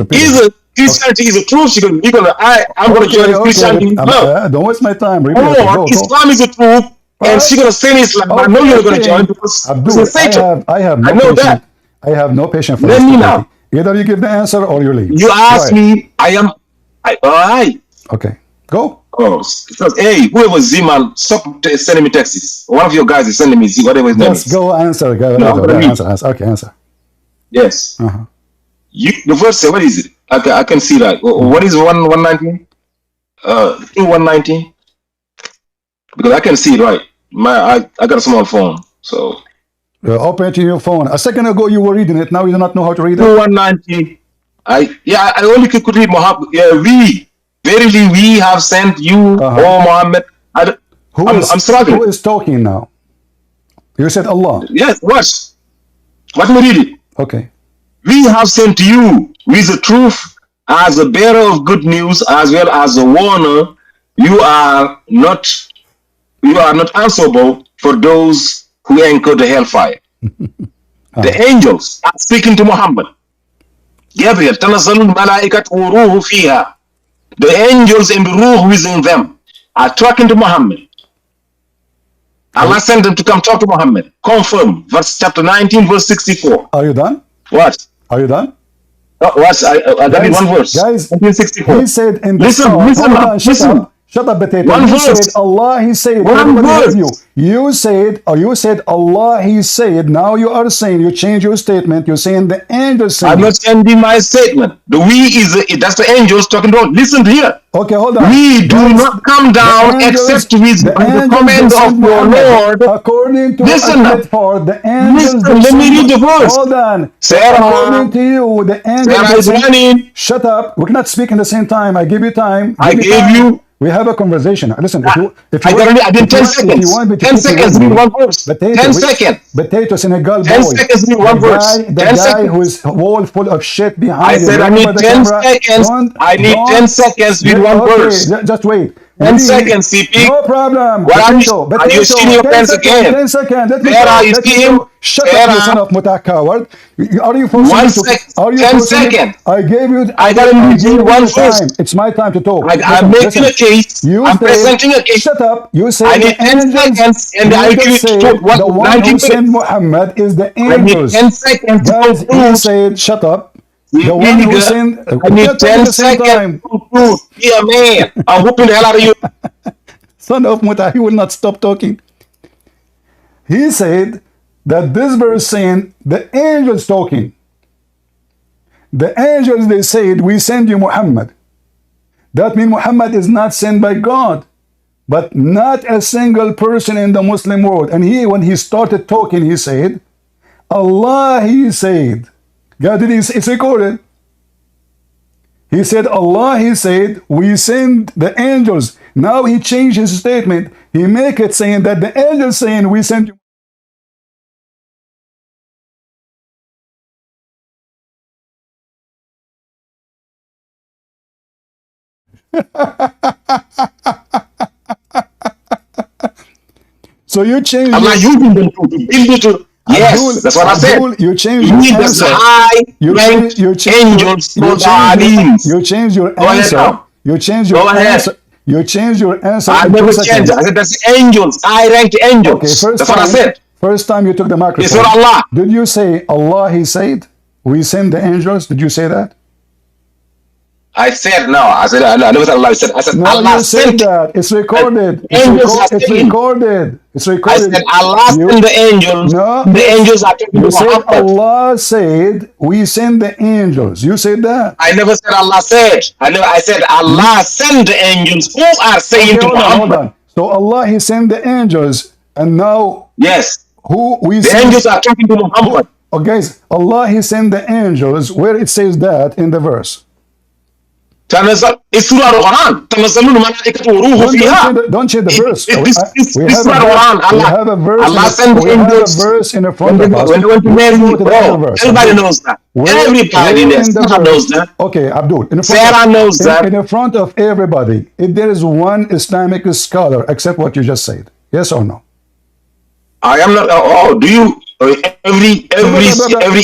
Christianity is a truth. I'm gonna join Christianity. Don't waste my time. Repeat. Go. Islam is a truth. And she's gonna say Islam. I know you're gonna join because Abdul, I have no patience. That. I have no patience for Let me now. Either you give the answer or you leave. You ask me, all right. Okay, go. Oh, because, hey, whoever Zeman, stop sending me texts. One of your guys is sending me whatever his name is. Go answer. Answer. Okay, answer. Yes. The verse, what is it? I can see that. What is 119? 119? Because I can see it right. I got a small phone, so. Open it to your phone. A second ago you were reading it. Now you do not know how to read it. 119. I only could read Muhammad. Verily we have sent you, O Muhammad. I'm struggling. Who is talking now? You said Allah. Yes, watch. Let me read it. Okay. We have sent you with the truth as a bearer of good news as well as a warner. You are not answerable for those who anchor the hellfire. The angels are speaking to Muhammad. Gabriel, tanazzalul malaikat wa ruhu fiha. The angels and the ruh within them are talking to Muhammad. Allah sent them to come talk to Muhammad. Confirm. Verse chapter 19, verse 64. Are you done? What? Are you done? What? I got one verse. Guys, 1964. He said in the Listen. Shut up, potato. One verse. Said Allah, he said. One verse. You said Allah, he said. Now you are saying, you change your statement. You're saying the angels said. I'm not changing my statement. The we that's the angels talking about. Listen here. Okay, hold on. We do not come down except with the command of your Lord. According to listen part, the angels. Listen, let me read the verse. Hold on. Sarah. According to you, the angels. Sarah is running. Shut up. We cannot speak in the same time. I give you time. I gave you. We have a conversation. Listen, if you I did 10 seconds. 10 seconds, read one verse. 10 seconds. Potato Senegal boy. 10 seconds, read one verse. The guy who is wall full of shit behind I said I need 10 seconds. I need 10 seconds, read one verse. Just wait. 10 seconds, CP. No problem. Are you seeing your pens again? 10 seconds. Sarah, you see him? Shut up, you son of Muta coward. Are you forcing 1 me second. Are you 10 seconds. I gave you. I gotta read one verse. It's my time to talk. I'm making a case. I'm presenting a case. Shut up. You say I need 10 seconds, and I give you the one who sent Muhammad is the angels. I need 10 seconds. Guys, he said, shut up. The one who sent. I need 10 seconds to be a man. I'm whooping the hell out of you. Son of Muta, he will not stop talking. He said that this verse saying the angels talking. The angels, they said, we send you Muhammad. That means Muhammad is not sent by God. But not a single person in the Muslim world. And when he started talking, he said, Allah, he said. God, it's recorded. He said, Allah, he said, we send the angels. Now he changed his statement. He make it saying that the angels saying, we send you. So you changed. I'm not using them to build it to. Yes, Abdul, that's what I said. You changed your answer. You changed your answer. You changed your answer. You changed your answer. You changed your answer. I never changed. I said that's angels. I ranked angels. Okay, that's what I said. First time you took the microphone. It's for Allah. Did you say Allah, he said? We send the angels. Did you say that? I said no. I said I never said Allah. I said no, Allah you said that. It's recorded. It's recorded. It's recorded. I said Allah sent the angels. No, the angels are talking you to said Muhammad. Allah said we send the angels. You said that. I never said Allah said. I said Allah sent the angels who are saying to Muhammad. Hold on. So Allah, he sent the angels. And now, yes, who we the see? angels are talking to Muhammad. Oh, guys, Allah, He sent the angels. Where it says that in the verse? It's Surah Al-Quran. Don't change the verse. This Surah Al-Quran. We have a verse. Allah sent We have a angels verse in the front of us. when they went to marry you. Bro, everybody knows that. Everybody knows that. Okay, Abdul. Sarah knows that. In front of everybody, if there is one Islamic scholar, accept what you just said. Yes or no? I am not. Oh, do you? Every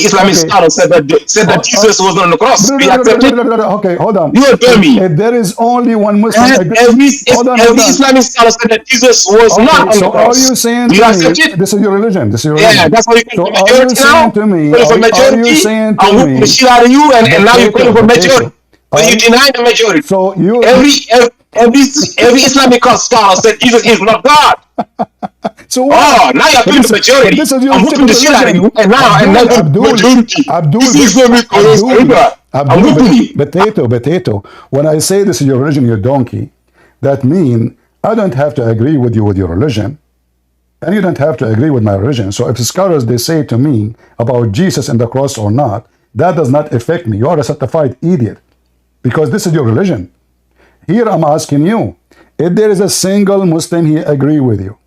Islamic scholar said that Jesus was on the cross. We accept it. Okay, hold on. You tell me. If there is only one Muslim. Every Islamic scholar said that Jesus was not on the cross. Are you saying do you accept it? This is your religion. This is your religion. Yeah, that's why you so call for majority now. To me, are you saying to me? The shit out of you, and now you're calling for majority. But you deny the majority. So you every Islamic scholar said Jesus is not God. So what? Now you're killing the majority. I'm whooping the shit out of you, and now majority. I'm whooping you. Potato. When I say this is your religion, you donkey, that means I don't have to agree with you with your religion, and you don't have to agree with my religion. So if scholars they say to me about Jesus and the cross or not, that does not affect me. You are a certified idiot, because this is your religion. Here I'm asking you, if there is a single Muslim he agree with you,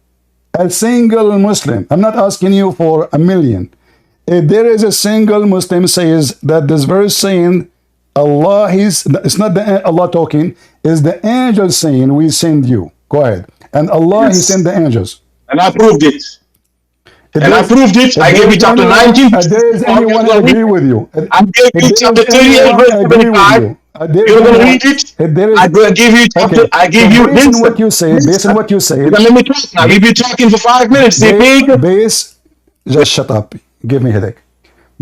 a single Muslim, I'm not asking you for a million. If there is a single Muslim says that this verse saying Allah, it's not the Allah talking, is the angel saying we send you. Go ahead. And Allah, He sent the angels. And I proved it. I gave you chapter 19. There is anyone who agree with you. I gave you chapter 38, verse 25. You're going to read it? I'm going to give you chapter. Okay. I give you based on what you say. Based on what you say. Let me talk now. We've been talking for 5 minutes. Just shut up. Give me a headache.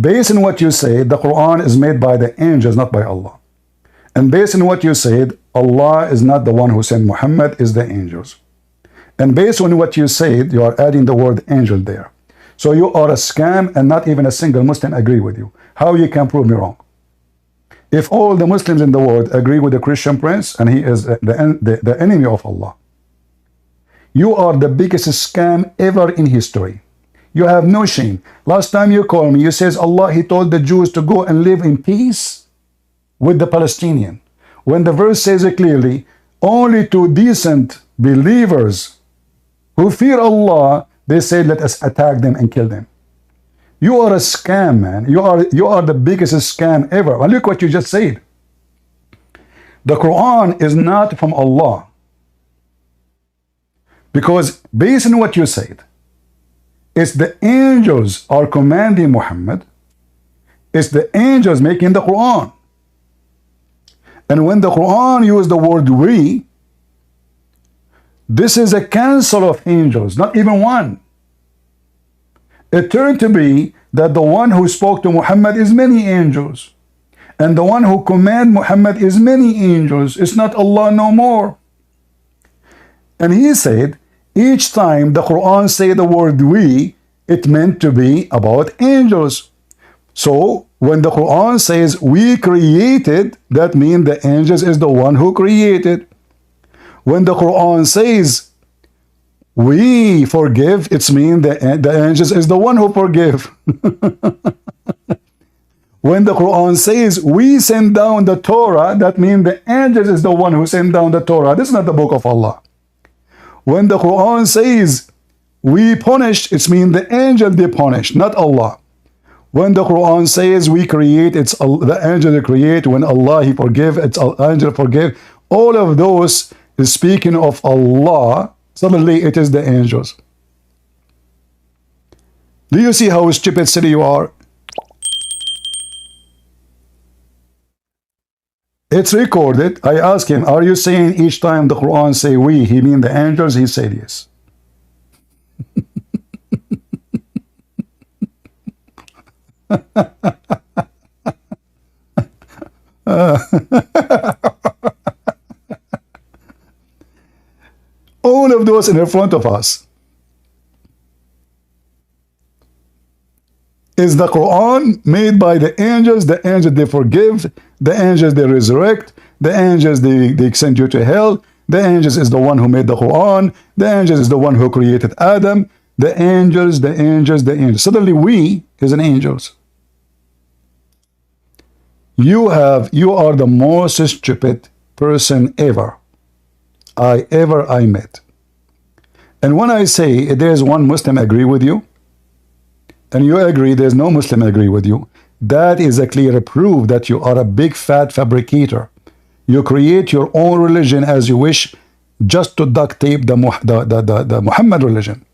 Based on what you say, the Quran is made by the angels, not by Allah. And based on what you said, Allah is not the one who sent Muhammad, is the angels. And based on what you said, you are adding the word angel there. So you are a scam, and not even a single Muslim agree with you. How you can prove me wrong? If all the Muslims in the world agree with the Christian prince, and he is the enemy of Allah, you are the biggest scam ever in history. You have no shame. Last time you called me, you says Allah, He told the Jews to go and live in peace with the Palestinian. When the verse says it clearly, only to decent believers who fear Allah, they say, let us attack them and kill them. You are a scam, man. You are the biggest scam ever. And look what you just said. The Quran is not from Allah. Because based on what you said, it's the angels are commanding Muhammad. It's the angels making the Quran. And when the Quran used the word we, this is a council of angels, not even one. It turned to be that the one who spoke to Muhammad is many angels. And the one who command Muhammad is many angels. It's not Allah no more. And he said, each time the Quran say the word we, it meant to be about angels. So when the Quran says we created, that means the angels is the one who created. When the Quran says we forgive, it means the angels is the one who forgive. When the Quran says we send down the Torah, that means the angels is the one who sent down the Torah. This is not the book of Allah. When the Quran says we punish, it means the angel they punish, not Allah. When the Quran says we create, it's the angel create. When Allah He forgive, it's angel forgive. All of those is speaking of Allah. Suddenly it is the angels. Do you see how stupid silly you are? It's recorded. I asked him, are you saying each time the Quran say we, he mean the angels? He said yes. All of those in front of us. Is the Quran made by the angels? The angels they forgive, the angels they resurrect, the angels they send you to hell, The angels is the one who made the Quran. The angels is the one who created Adam. The angels, the angels, the angels. Suddenly we is an angels. You are the most stupid person ever I met. And when I say there's one Muslim agree with you, and you agree there's no Muslim agree with you, that is a clear proof that you are a big fat fabricator. You create your own religion as you wish, just to duct tape the Muhammad religion.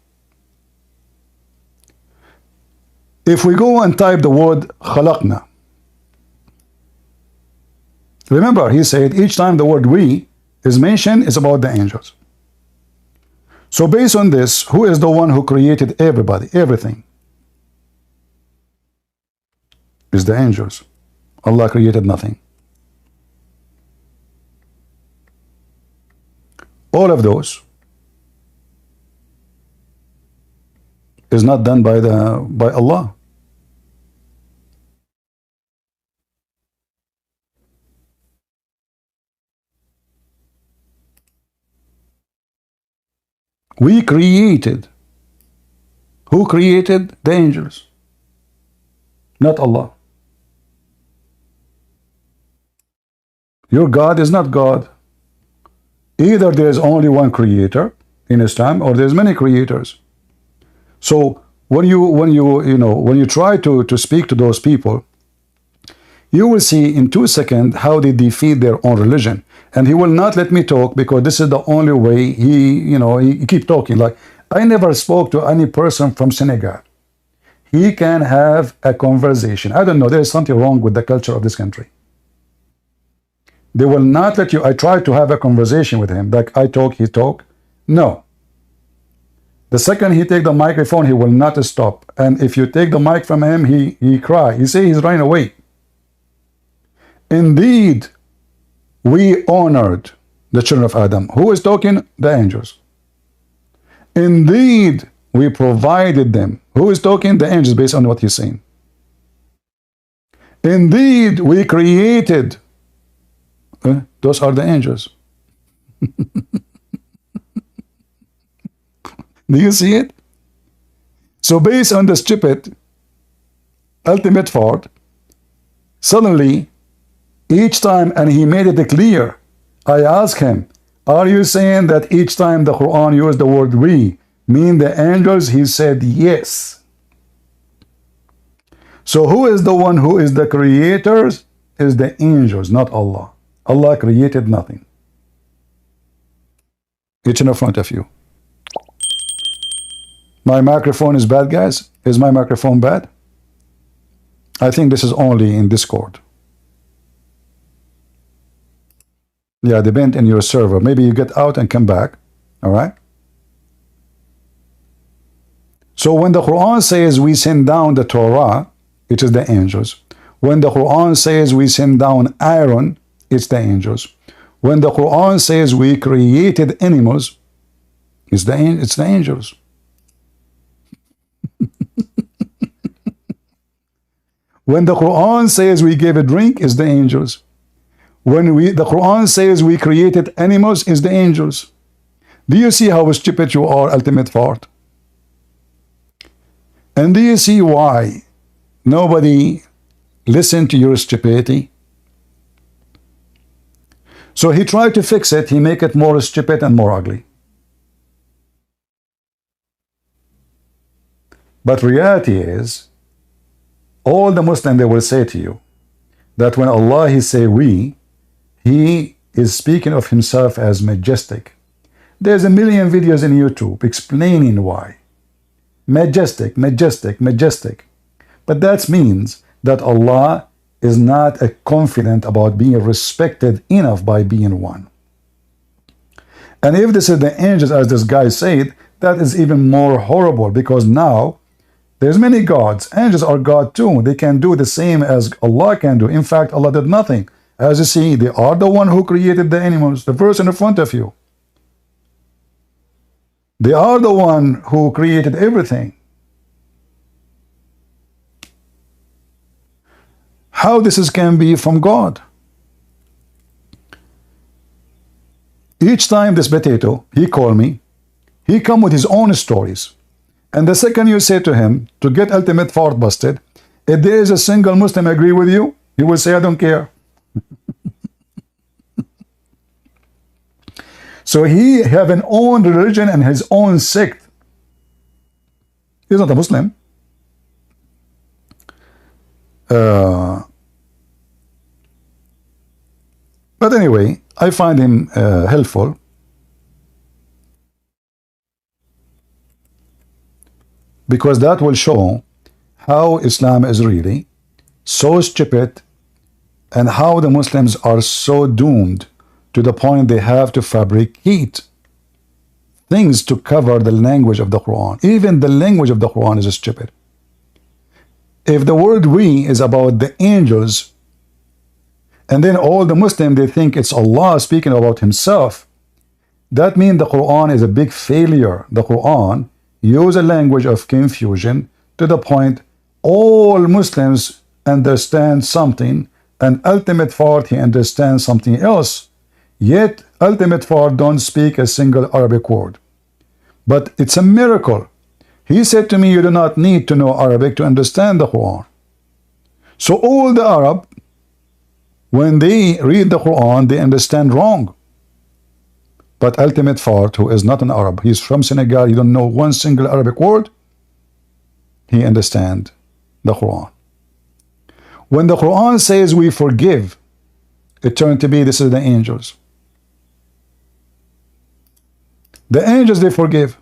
If we go and type the word khalaqna, remember he said each time the word we is mentioned is about the angels. So based on this, who is the one who created everybody, everything? Is the angels. Allah created nothing. All of those is not done by Allah. We created. Who created? The angels, not Allah. Your God is not God. Either there is only one creator in Islam, or there's many creators. So when you try to speak to those people, you will see in 2 seconds how they defeat their own religion. And he will not let me talk because this is the only way he keep talking. Like, I never spoke to any person from Senegal. He can have a conversation. I don't know, there's something wrong with the culture of this country. They will not let you. I tried to have a conversation with him, like I talk, he talk. No. The second he take the microphone, he will not stop. And if you take the mic from him, he cry. He say he's running away. Indeed, we honored the children of Adam. Who is talking? The angels. Indeed, we provided them. Who is talking? The angels, based on what he's saying. Indeed, we created. Those are the angels. Do you see it? So based on the stupid ultimate fault, suddenly each time, and he made it clear, I asked him, are you saying that each time the Quran used the word we mean the angels? He said yes. So who is the one who is the creators? Is the angels, not Allah. Allah created nothing. It's in front of you. My microphone is bad, guys. Is my microphone bad? I think this is only in Discord. Yeah, depend on your server. Maybe you get out and come back. All right. So when the Quran says we send down the Torah, it is the angels. When the Quran says we send down iron, it's the angels. When the Quran says we created animals, it's the angels. When the Quran says we gave a drink, it's the angels. When the Quran says we created animals, it's the angels. Do you see how stupid you are, ultimate fart? And do you see why nobody listened to your stupidity? So he tried to fix it. He make it more stupid and more ugly. But reality is, all the Muslims, they will say to you that when Allah he say we, he is speaking of himself as majestic. There's a million videos in YouTube explaining why. Majestic, majestic, majestic. But that means that Allah is not confident about being respected enough by being one. And if this is the angels, as this guy said, that is even more horrible, because now there's many gods. Angels are God too. They can do the same as Allah can do. In fact, Allah did nothing. As you see, they are the one who created the animals, the verse in front of you. They are the one who created everything. How this can be from God? Each time this potato, he called me, he come with his own stories. And the second you say to him, to get ultimate fart busted, if there is a single Muslim agree with you, he will say, I don't care. So he have an own religion and his own sect. He's not a Muslim. But anyway, I find him helpful. Because that will show how Islam is really so stupid and how the Muslims are so doomed to the point they have to fabricate things to cover the language of the Quran. Even the language of the Quran is stupid. If the word we is about the angels, and then all the Muslims, they think it's Allah speaking about himself, that means the Quran is a big failure. The Quran use a language of confusion to the point all Muslims understand something and ultimate fart he understands something else, yet ultimate fart don't speak a single Arabic word. But it's a miracle. He said to me, you do not need to know Arabic to understand the Quran. So all the Arab, when they read the Quran, they understand wrong. But ultimate fart, who is not an Arab, he's from Senegal, he don't know one single Arabic word, he understand the Quran. When the Quran says we forgive, it turned to be this is the angels. The angels, they forgive.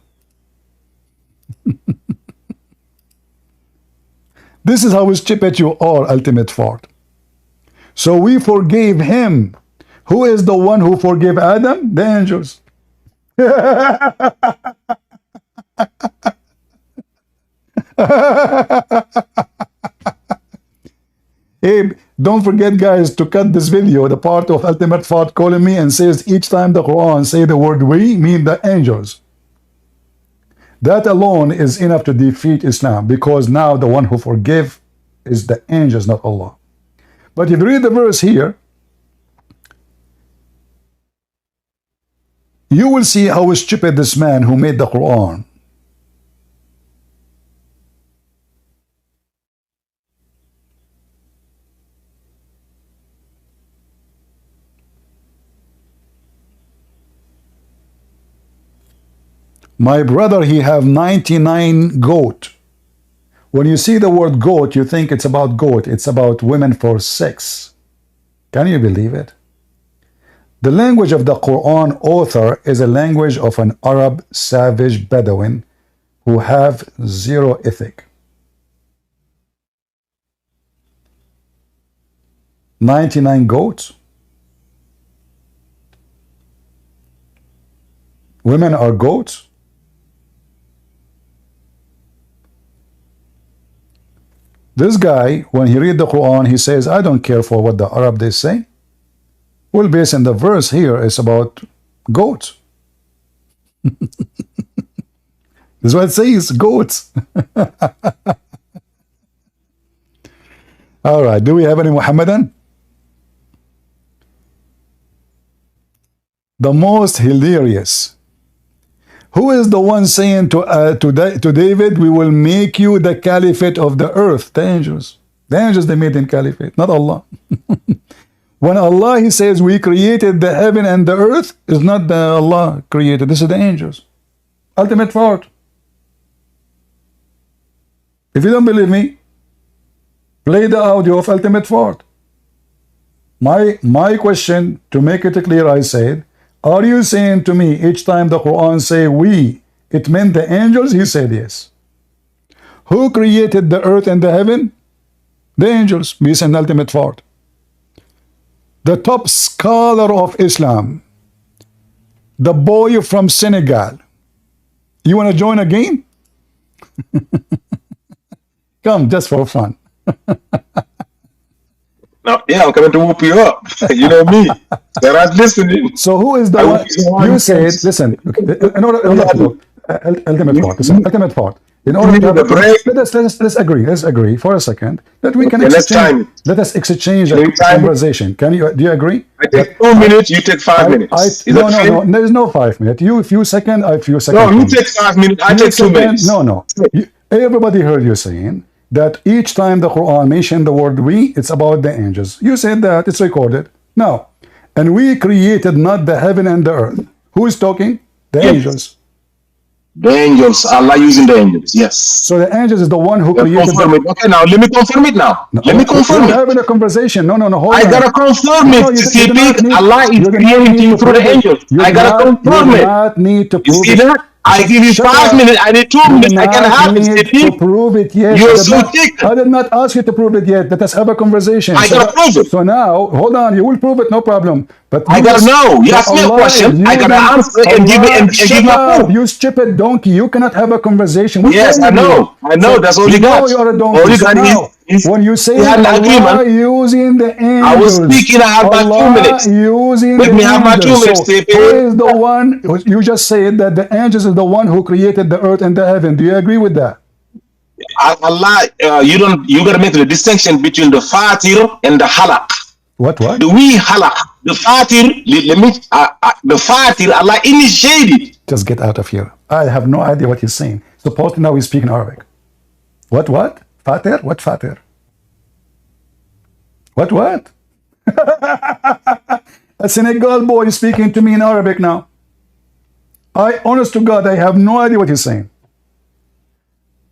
This is how stupid you are, ultimate fart. So we forgave him. Who is the one who forgave Adam? The angels. Hey, don't forget, guys, to cut this video, the part of ultimate fart calling me and says each time the Quran say the word we, mean the angels. That alone is enough to defeat Islam, because now the one who forgive is the angels, not Allah. But if you read the verse here, you will see how stupid this man who made the Quran. My brother, he have 99 goat. When you see the word goat, you think it's about goat. It's about women for sex. Can you believe it? The language of the Quran author is a language of an Arab savage Bedouin who have zero ethic. 99 goats. Women are goats. This guy, when he read the Quran, he says, I don't care for what the Arab they say. Well, based on the verse here, it's about goats. This is what it says, goats. All right, do we have any Muhammadan? The most hilarious. Who is the one saying to David, we will make you the caliphate of the earth? The angels. The angels, they made him caliphate, not Allah. When Allah, he says, we created the heaven and the earth, is not the Allah created. This is the angels. Ultimate fart. If you don't believe me, play the audio of ultimate fart. My question, to make it clear, I said, are you saying to me each time the Quran say we, it meant the angels? He said yes. Who created the earth and the heaven? The angels. Based on ultimate fart. The top scholar of Islam, the boy from Senegal. You want to join a game? Come, just for fun. No, yeah, I'm coming to whoop you up. You know me. Sara's listening. So who is the one? You said, listen, in order ultimate part. Listen, ultimate part. In order to have a break, let's agree for a second that we can let's exchange. time it. Let us exchange a Can we time it? conversation. Can you? Do you agree? I take 2 minutes, you take 5 minutes. Is that fair? No. There is no 5 minutes. You few seconds, I few seconds. No, you take 5 minutes, I take 2 minutes. No. Everybody heard you saying that each time the Quran mentioned the word we, it's about the angels. You said that, it's recorded. Now, and we created not the heaven and the earth. Who is talking? The angels. The angels, Allah using the angels, yes. So the angels is the one who created confirm it. Okay, now let me confirm it now. Let me confirm it. We're having a conversation. No, hold I on. gotta confirm it. You do not need- Allah is you do not creating need you to through the prove it. angels. You I do gotta not- confirm You it. do not need to You prove see it. that? I give you Shut 5 up. minutes. I need 2 You do minutes. I can not have it, need Stevie. to prove it yet. You're so chicken. I did not ask you to prove it yet. Let us have a conversation. I gotta prove it. So now, hold on. You will prove it, no problem. But I gotta know. You ask me a question. I gotta answer and give it and give my proof. You stupid donkey. You cannot have a conversation. What's Yes, wrong I with know. you? I know. That's all you got. You are a donkey. All you So got now, is when you say we had an Allah agreement. using the angels, I was speaking. I had about 2 minutes. using Let the me have my 2 angels. minutes, So Stevie. who is the one? You just said that the angels is the one who created the earth and the heaven. Do you agree with that? Allah, you gotta make the distinction between the fatir and the halak. What? The we halak, the fatir. The fatir. Allah initiated. Just get out of here. I have no idea what he's saying. Suppose now he's speaking Arabic. What? Fatir? What fatir? What? A Senegal boy is speaking to me in Arabic now. Honest to God, I have no idea what he's saying.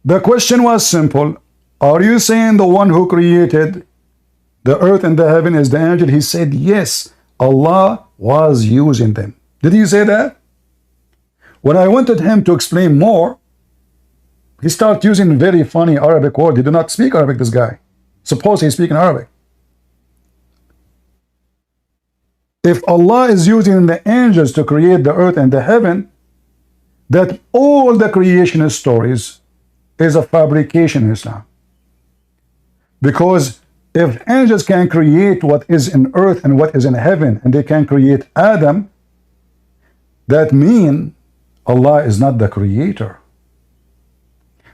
The question was simple. Are you saying the one who created the earth and the heaven is the angel? He said, yes, Allah was using them. Did he say that? When I wanted him to explain more, he started using very funny Arabic word. He did not speak Arabic, this guy. Suppose he's speaking Arabic. If Allah is using the angels to create the earth and the heaven, that all the creation stories is a fabrication in Islam. Because if angels can create what is in earth and what is in heaven, and they can create Adam, that means Allah is not the creator.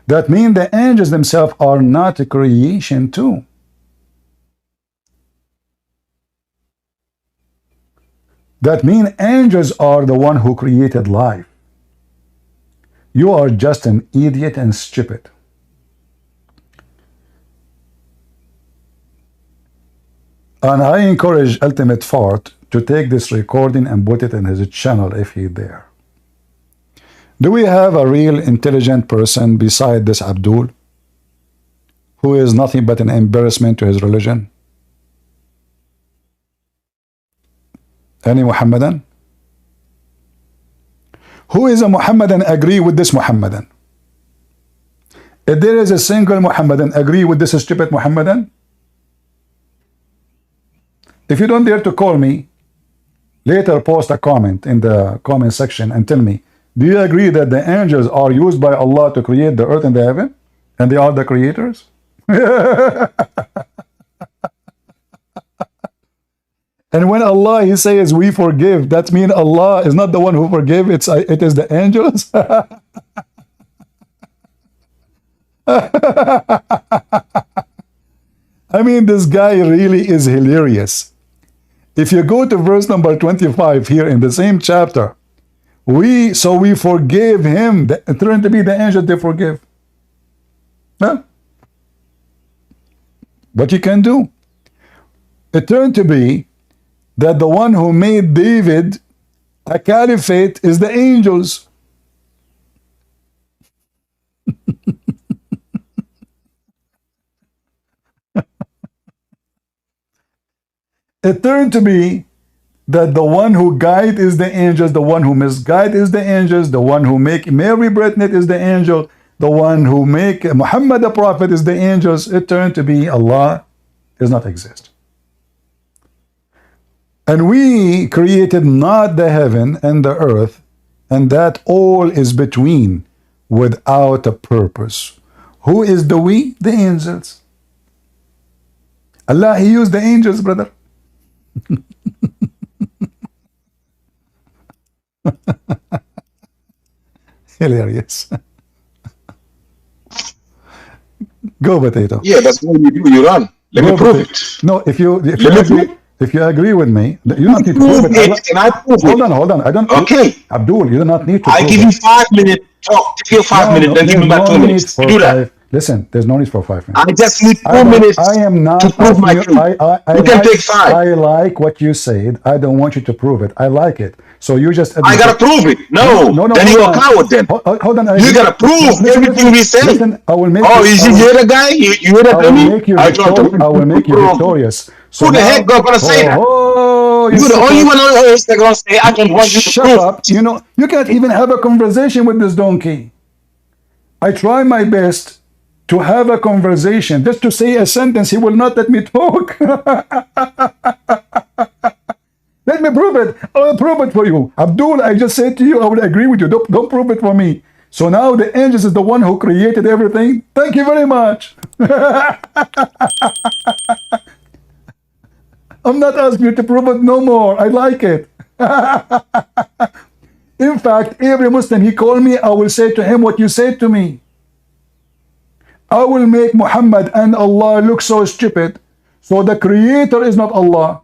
That means the angels themselves are not a creation too. That means angels are the one who created life. You are just an idiot and stupid. And I encourage Ultimate Fart to take this recording and put it in his channel if he's there. Do we have a real intelligent person beside this ABDOOL who is nothing but an embarrassment to his religion? Any Muhammadan? Who is a Muhammadan agree with this Muhammadan? If there is a single Muhammadan agree with this stupid Muhammadan, if you don't dare to call me, later post a comment in the comment section and tell me, do you agree that the angels are used by Allah to create the earth and the heaven? And they are the creators? And when Allah, he says we forgive, that means Allah is not the one who forgive, it is the angels. I mean, this guy really is hilarious. If you go to verse number 25 here in the same chapter, we forgave him. It turned to be the angels they forgive. Huh? What you can do? It turned to be that the one who made David a caliphate is the angels. It turned to be that the one who guide is the angels, the one who misguide is the angels, the one who make Mary pregnant is the angel, the one who make Muhammad the prophet is the angels. It turned to be Allah does not exist. And we created not the heaven and the earth, and that all is between without a purpose. Who is the we? The angels. Allah, he used the angels, brother. Hilarious. Go, Potato. Yeah, that's what you do. You run. Let me prove it. No, if you agree with me, you don't need to Prove prove it. it. Can I prove it? Hold on. I don't. Okay. Abdul, you do not need to. I prove give it. you 5 minutes. Talk. Take your 5 minutes. Then give me back 2 minutes. You do that. Listen, there's no need for 5 minutes. I just need 2 minutes I am not to prove my truth. You can take 5. I like what you said. I don't want you to prove it. I like it. So you just. I gotta prove it. No. Then you're a coward. Then hold on. You gotta prove everything we say. Listen, I will make. Oh, is you hear the guy? You hear that? I will make you victorious. So who the heck gonna say that? You're the only one on earth that's gonna say I can want you to shut prove. up. You know, you can't even have a conversation with this donkey. I try my best to have a conversation, just to say a sentence. He will not let me talk. Let me prove it. I will prove it for you. Abdul, I just said to you, I will agree with you. Don't prove it for me. So now the angels is the one who created everything. Thank you very much. I'm not asking you to prove it no more. I like it. In fact, every Muslim he called me, I will say to him what you said to me. I will make Muhammad and Allah look so stupid. So the creator is not Allah.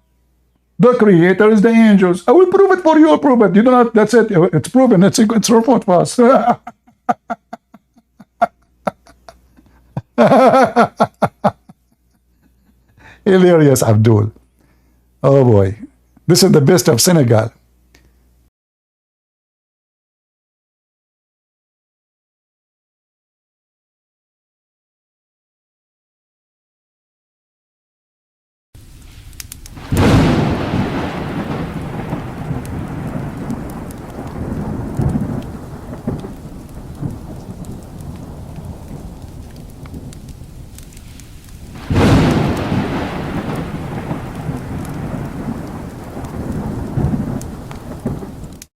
The creator is the angels. I will prove it for you. I'll prove it. You do not. That's it. It's proven. It's report pass. Hilarious, Abdul. Oh boy, this is the best of Senegal.